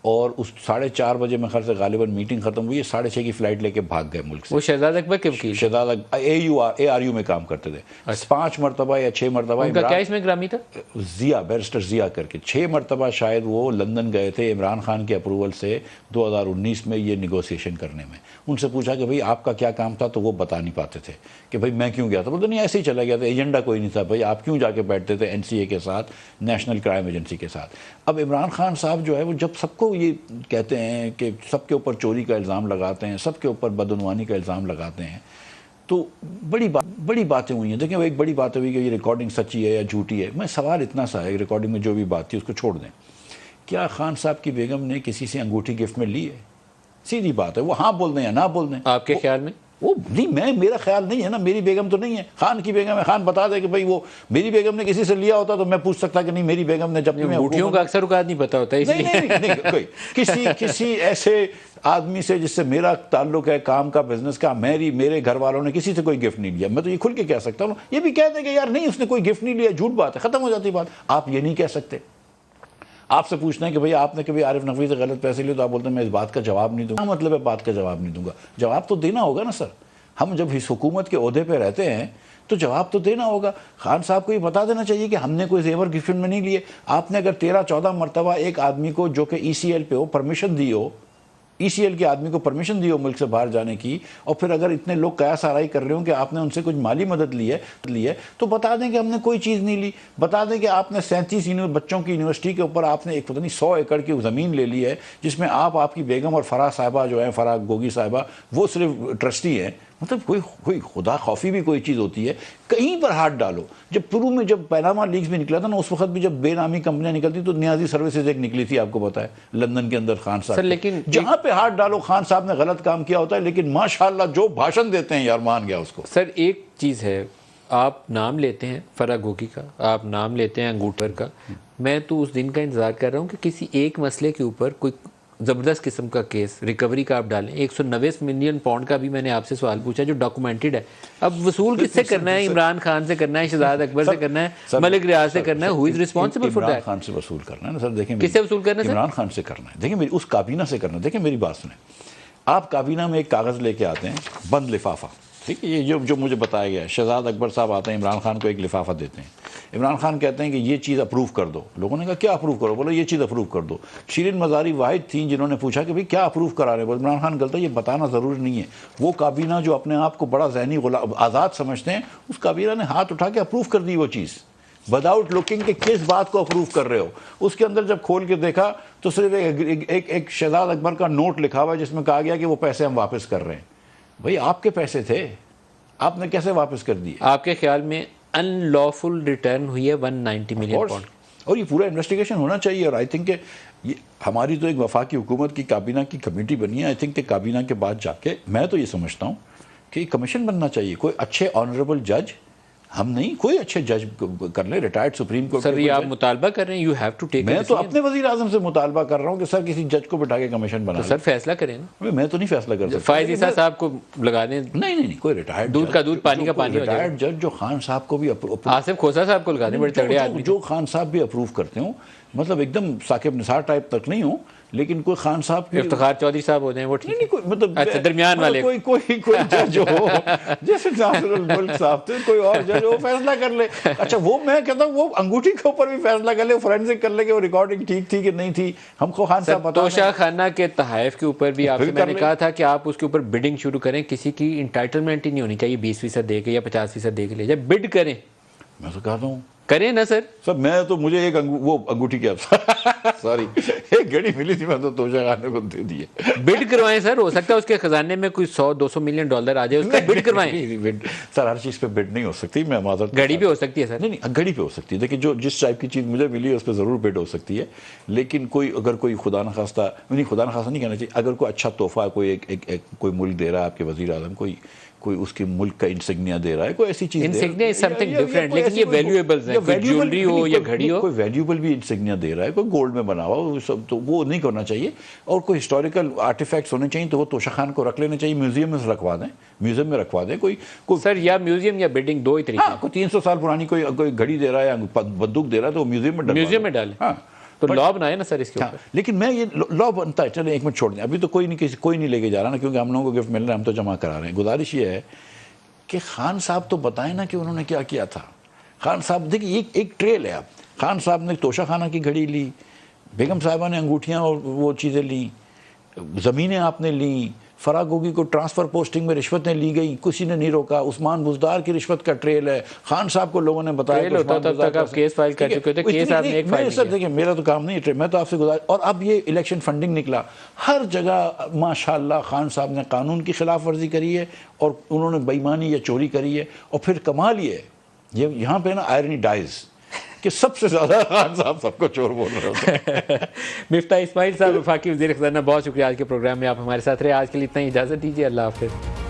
اور اس 4:30 بجے میں خیال سے غالباً میٹنگ ختم ہوئی ہے، 6:30 کی فلائٹ لے کے بھاگ گئے ملک سے. وہ شہزاد اکبر کے وکیل شہزاد ARU میں کام کرتے تھے. 5 مرتبہ یا 6 مرتبہ ان کا کیا اس میں گرامی تھا؟ ضیاء، بیرسٹر ضیاء کر کے 6 مرتبہ شاید وہ لندن گئے تھے عمران خان کے اپروول سے 2019 میں یہ نیگوسیشن کرنے میں. ان سے پوچھا کہ بھئی آپ کا کیا کام تھا، تو وہ بتا نہیں پاتے تھے کہ بھئی میں کیوں گیا تھا. بولتے نہیں ایسے ہی چلا گیا تھا، ایجنڈا کوئی نہیں تھا. بھئی آپ کیوں جا کے بیٹھتے تھے NCA کے ساتھ، نیشنل کرائم ایجنسی کے ساتھ. اب عمران خان صاحب جو ہے وہ جب سب کو یہ کہتے ہیں کہ سب کے اوپر چوری کا الزام لگاتے ہیں، سب کے اوپر بدعنوانی کا الزام لگاتے ہیں، تو بڑی باتیں ہوئی ہیں. دیکھیں وہ ایک بڑی بات ہوئی کہ یہ ریکارڈنگ سچی ہے یا جھوٹی ہے. میں سوال اتنا سا ہے، ریکارڈنگ میں جو بھی بات تھی اس کو چھوڑ دیں. کیا خان صاحب کی بیگم نے کسی سے انگوٹھی گفٹ میں لی ہے؟ سیدھی بات ہے، وہ ہاں بول دیں یا نہ بول دیں. آپ کے خیال میں؟ وہ نہیں، میرا خیال نہیں ہے نا، میری بیگم تو نہیں ہے، خان کی بیگم ہے. خان بتا دے کہ بھئی وہ میری بیگم نے کسی سے لیا ہوتا تو میں پوچھ سکتا کہ نہیں میری بیگم نے. جب انگوٹھیوں کا اکثر اوقات نہیں پتا ہوتا، اس لیے نہیں کسی ایسے آدمی سے جس سے میرا تعلق ہے کام کا، بزنس کا، میرے گھر والوں نے کسی سے کوئی گفٹ نہیں لیا. میں تو یہ کھل کے کہہ سکتا ہوں. یہ بھی کہتے ہیں کہ یار نہیں اس نے کوئی گفٹ نہیں لیا، جھوٹ بات ہے، ختم ہو جاتی بات. آپ یہ نہیں کہہ سکتے. آپ سے پوچھنا ہے کہ بھئی آپ نے کبھی عارف نقوی سے غلط پیسے لیے، تو آپ بولتے ہیں میں اس بات کا جواب نہیں دوں گا. مطلب ہے بات کا جواب نہیں دوں گا؟ جواب تو دینا ہوگا نا سر. ہم جب اس حکومت کے عہدے پہ رہتے ہیں تو جواب تو دینا ہوگا. خان صاحب کو یہ بتا دینا چاہیے کہ ہم نے کوئی زیور گفٹ میں نہیں لیے. آپ نے اگر 13-14 مرتبہ ایک آدمی کو جو کہ ECL پہ ہو پرمیشن دی ہو، ECL کے آدمی کو پرمیشن دی ہو ملک سے باہر جانے کی، اور پھر اگر اتنے لوگ قیاس آرائی کر رہے ہوں کہ آپ نے ان سے کچھ مالی مدد لی ہے تو بتا دیں کہ ہم نے کوئی چیز نہیں لی. بتا دیں کہ آپ نے 37 بچوں کی یونیورسٹی کے اوپر آپ نے ایک پتہ نہیں 100 ایکڑ کی زمین لے لی ہے، جس میں آپ کی بیگم اور فرح صاحبہ جو ہیں، فرح گوگی صاحبہ، وہ صرف ٹرسٹی ہیں. مطلب کوئی خدا خوفی بھی کوئی چیز ہوتی ہے. کہیں پر ہاتھ ڈالو. جب شروع میں جب پیناما لیکس بھی نکلا تھا نا، اس وقت بھی جب بے نامی کمپنیاں نکلتی تو نیازی سروسز ایک نکلی تھی، آپ کو پتا ہے، لندن کے اندر خان صاحب. لیکن جہاں پہ ہاتھ ڈالو خان صاحب نے غلط کام کیا ہوتا ہے، لیکن ماشاءاللہ جو بھاشن دیتے ہیں یار مان گیا اس کو. سر ایک چیز ہے، آپ نام لیتے ہیں فرح گوگی کا، آپ نام لیتے ہیں انگوٹھر کا. میں تو اس دن کا انتظار کر رہا ہوں کہ کسی ایک مسئلے کے اوپر کوئی زبردست قسم کا کیس ریکوری کا آپ ڈالیں. 190 ملین پاؤنڈ کا بھی میں نے آپ سے سوال پوچھا جو ڈاکومنٹڈ ہے. اب وصول کس سے کرنا ہے؟ عمران خان سے کرنا ہے، شہزاد اکبر سے کرنا ہے، ملک ریاض سے کرنا ہے؟ Who is responsible for that? Imran Khan سے وصول کرنا ہے نا سر. دیکھیں کس سے وصول کرنا ہے؟ عمران خان سے کرنا ہے. دیکھیں اس کابینہ سے کرنا ہے. دیکھیں میری بات سنیں. آپ کابینہ میں ایک کاغذ لے کے آتے ہیں، بند لفافہ، ٹھیک ہے، یہ جو مجھے بتایا گیا ہے. شہزاد اکبر صاحب آتے ہیں، عمران خان کو ایک لفافہ دیتے ہیں. عمران خان کہتے ہیں کہ یہ چیز اپروو کر دو. لوگوں نے کہا کیا اپروو کرو؟ بولو یہ چیز اپروو کر دو. شیرین مزاری واحد تھیں جنہوں نے پوچھا کہ بھئی کیا اپروو کرا رہے ہیں؟ عمران خان غلط ہے، یہ بتانا ضروری نہیں ہے. وہ کابینہ جو اپنے آپ کو بڑا ذہنی آزاد سمجھتے ہیں، اس کابینہ نے ہاتھ اٹھا کے اپروو کر دی وہ چیز، وداؤٹ لوکنگ کہ کس بات کو اپروو کر رہے ہو. اس کے اندر جب کھول کے دیکھا تو صرف ایک شہزاد اکبر کا نوٹ لکھا ہوا ہے جس میں کہا گیا کہ وہ پیسے ہم واپس کر رہے ہیں. بھئی آپ کے پیسے تھے، آپ نے کیسے واپس کر دیے؟ آپ کے خیال میں ان لافل ریٹرن ہوئی ہے 190 ملین پاؤنڈ؟ اور یہ پورا انویسٹیگیشن ہونا چاہیے. اور آئی تھنک کہ یہ ہماری تو ایک وفاقی حکومت کی کابینہ کی کمیٹی بنی ہے. آئی تھنک کہ کابینہ کے بعد جا کے میں تو یہ سمجھتا ہوں کہ ایک کمیشن بننا چاہیے. کوئی اچھے آنریبل جج، ہم نہیں، کوئی اچھے جج کر لیں، ریٹائرڈ سپریم کورٹ. سر یہ آپ مطالبہ کر رہے ہیں، یو ہیو ٹو ٹیک. میں تو اپنے وزیر اعظم سے مطالبہ کر رہا ہوں کہ سر کسی جج کو بٹھا کے کمشن بنا. سر فیصلہ کریں نا. میں تو نہیں فیصلہ کر سکتا. فائز عیسیٰ صاحب کو لگا دیں. نہیں کوئی ریٹائرڈ دودھ کا دودھ پانی کا پانی ہو جائے. ریٹائرڈ جج جو خان صاحب کو بھی آصف کھوسا صاحب کو لگا دیں، بڑے تگڑے آدمی جو خان صاحب بھی اپروو کرتے ہوں. مطلب ایک دم ثاقب نثار ٹائپ تک نہیں ہوں، لیکن کوئی خان صاحب کی افتخار چودھری صاحب ہوتے ہیں وہ ٹھیک ہے. مطلب اچھا درمیان والے کوئی جج ہو جیسے ناصر الملک صاحب تھے، کوئی اور جج ہو فیصلہ کر لے. اچھا وہ میں کہتا ہوں وہ انگوٹھی کے اوپر بھی فیصلہ کر لے، فورینسک کر لے کہ وہ ریکارڈنگ ٹھیک تھی کہ نہیں تھی. ہم کو خان صاحب بتا توشہ خانہ کے تحائف کے اوپر بھی آپ سے میں نے کہا تھا کہ آپ اس کے اوپر بڈنگ شروع کریں. کسی کی انٹائٹلمنٹ ہی نہیں ہونی چاہیے 20% دے کے یا 50% دے کے لے جائے. بڈ کریں. میں تو کہتا ہوں کریں نا سر. سر میں تو مجھے ایک وہ انگوٹھی کی سوری ایک گھڑی ملی تھی، میں تو توشہ خانے کو دے دی ہے. بڈ کروائیں سر. ہو سکتا ہے اس کے خزانے میں کوئی 100-200 ملین ڈالر آ جائے، اس کا بڈ کروائیں. سر ہر چیز پہ بڈ نہیں ہو سکتی. میں معذرت، گھڑی پہ ہو سکتی ہے سر. نہیں گھڑی پہ ہو سکتی ہے. دیکھیں جو جس ٹائپ کی چیز مجھے ملی ہے اس پہ ضرور بڈ ہو سکتی ہے. لیکن اگر کوئی خدا نخواستہ نہیں کہنا چاہیے، اگر کوئی اچھا تحفہ کوئی ملک دے رہا ہے، آپ کے وزیر اعظم کوئی اس کے ملک کا انسگنیا دے رہا ہے، کوئی ایسی چیز انسگنیا از سم تھنگ ڈفرینٹ. لیکن یہ ویلیویبلز ہیں، کوئی جیولری ہو یا گھڑی ہو، کوئی ویلیوبل بھی انسگنیا دے رہا ہے، کوئی گولڈ میں بنا ہوا سب، تو وہ نہیں کرنا چاہیے. اور کوئی ہسٹوریکل آرٹیفیکٹس ہونے چاہیے تو وہ توشہ خان کو رکھ لینے چاہیے، میوزیم میں رکھوا دیں، میوزیم میں رکھوا دیں. کوئی سر یا میوزیم یا بلڈنگ، دو ہی طریقے. کوئی 300 سال پرانی کوئی گھڑی دے رہا ہے یا بندوق دے رہا ہے تو وہ میوزیم میں ڈالیں. ہاں تو لا بنائے نا سر اس کے ہاں اوپر. لیکن میں یہ لا بنتا ہے. چلیں ایک منٹ چھوڑ دیں, ابھی تو کوئی نہیں لے کے جا رہا نا, کیونکہ ہم لوگوں کو گفٹ مل رہا ہے, ہم تو جمع کرا رہے ہیں. گزارش یہ ہے کہ خان صاحب تو بتائیں نا کہ انہوں نے کیا کیا تھا. خان صاحب دیکھیے ایک ٹریل ہے. آپ خان صاحب نے توشہ خانہ کی گھڑی لی, بیگم صاحبہ نے انگوٹھیاں اور وہ چیزیں لیں, زمینیں آپ نے لیں, فراغ گوگی کو ٹرانسفر پوسٹنگ میں رشوتیں لی گئی, کسی نے نہیں روکا. عثمان بزدار کی رشوت کا ٹریل ہے. خان صاحب کو لوگوں نے بتایا ٹریل ہوتا تب تک آپ کیس فائل کر چکے تھے. کیس آپ نے ایک فائل سر دیکھیں میرا تو کام نہیں ہے, میں تو آپ سے گزارش. اور اب یہ الیکشن فنڈنگ نکلا, ہر جگہ ماشاءاللہ خان صاحب نے قانون کی خلاف ورزی کری ہے اور انہوں نے بےایمانی یا چوری کری ہے. اور پھر کمال یہ یہاں پہ نا آئرنی ڈائز کہ سب سے زیادہ خان صاحب سب کو چور بول رہے ہوتے ہیں. مفتاح اسماعیل صاحب وفاقی وزیر خزانہ, بہت شکریہ آج کے پروگرام میں آپ ہمارے ساتھ رہے. آج کے لیے اتنا ہی, اجازت دیجیے. اللہ حافظ.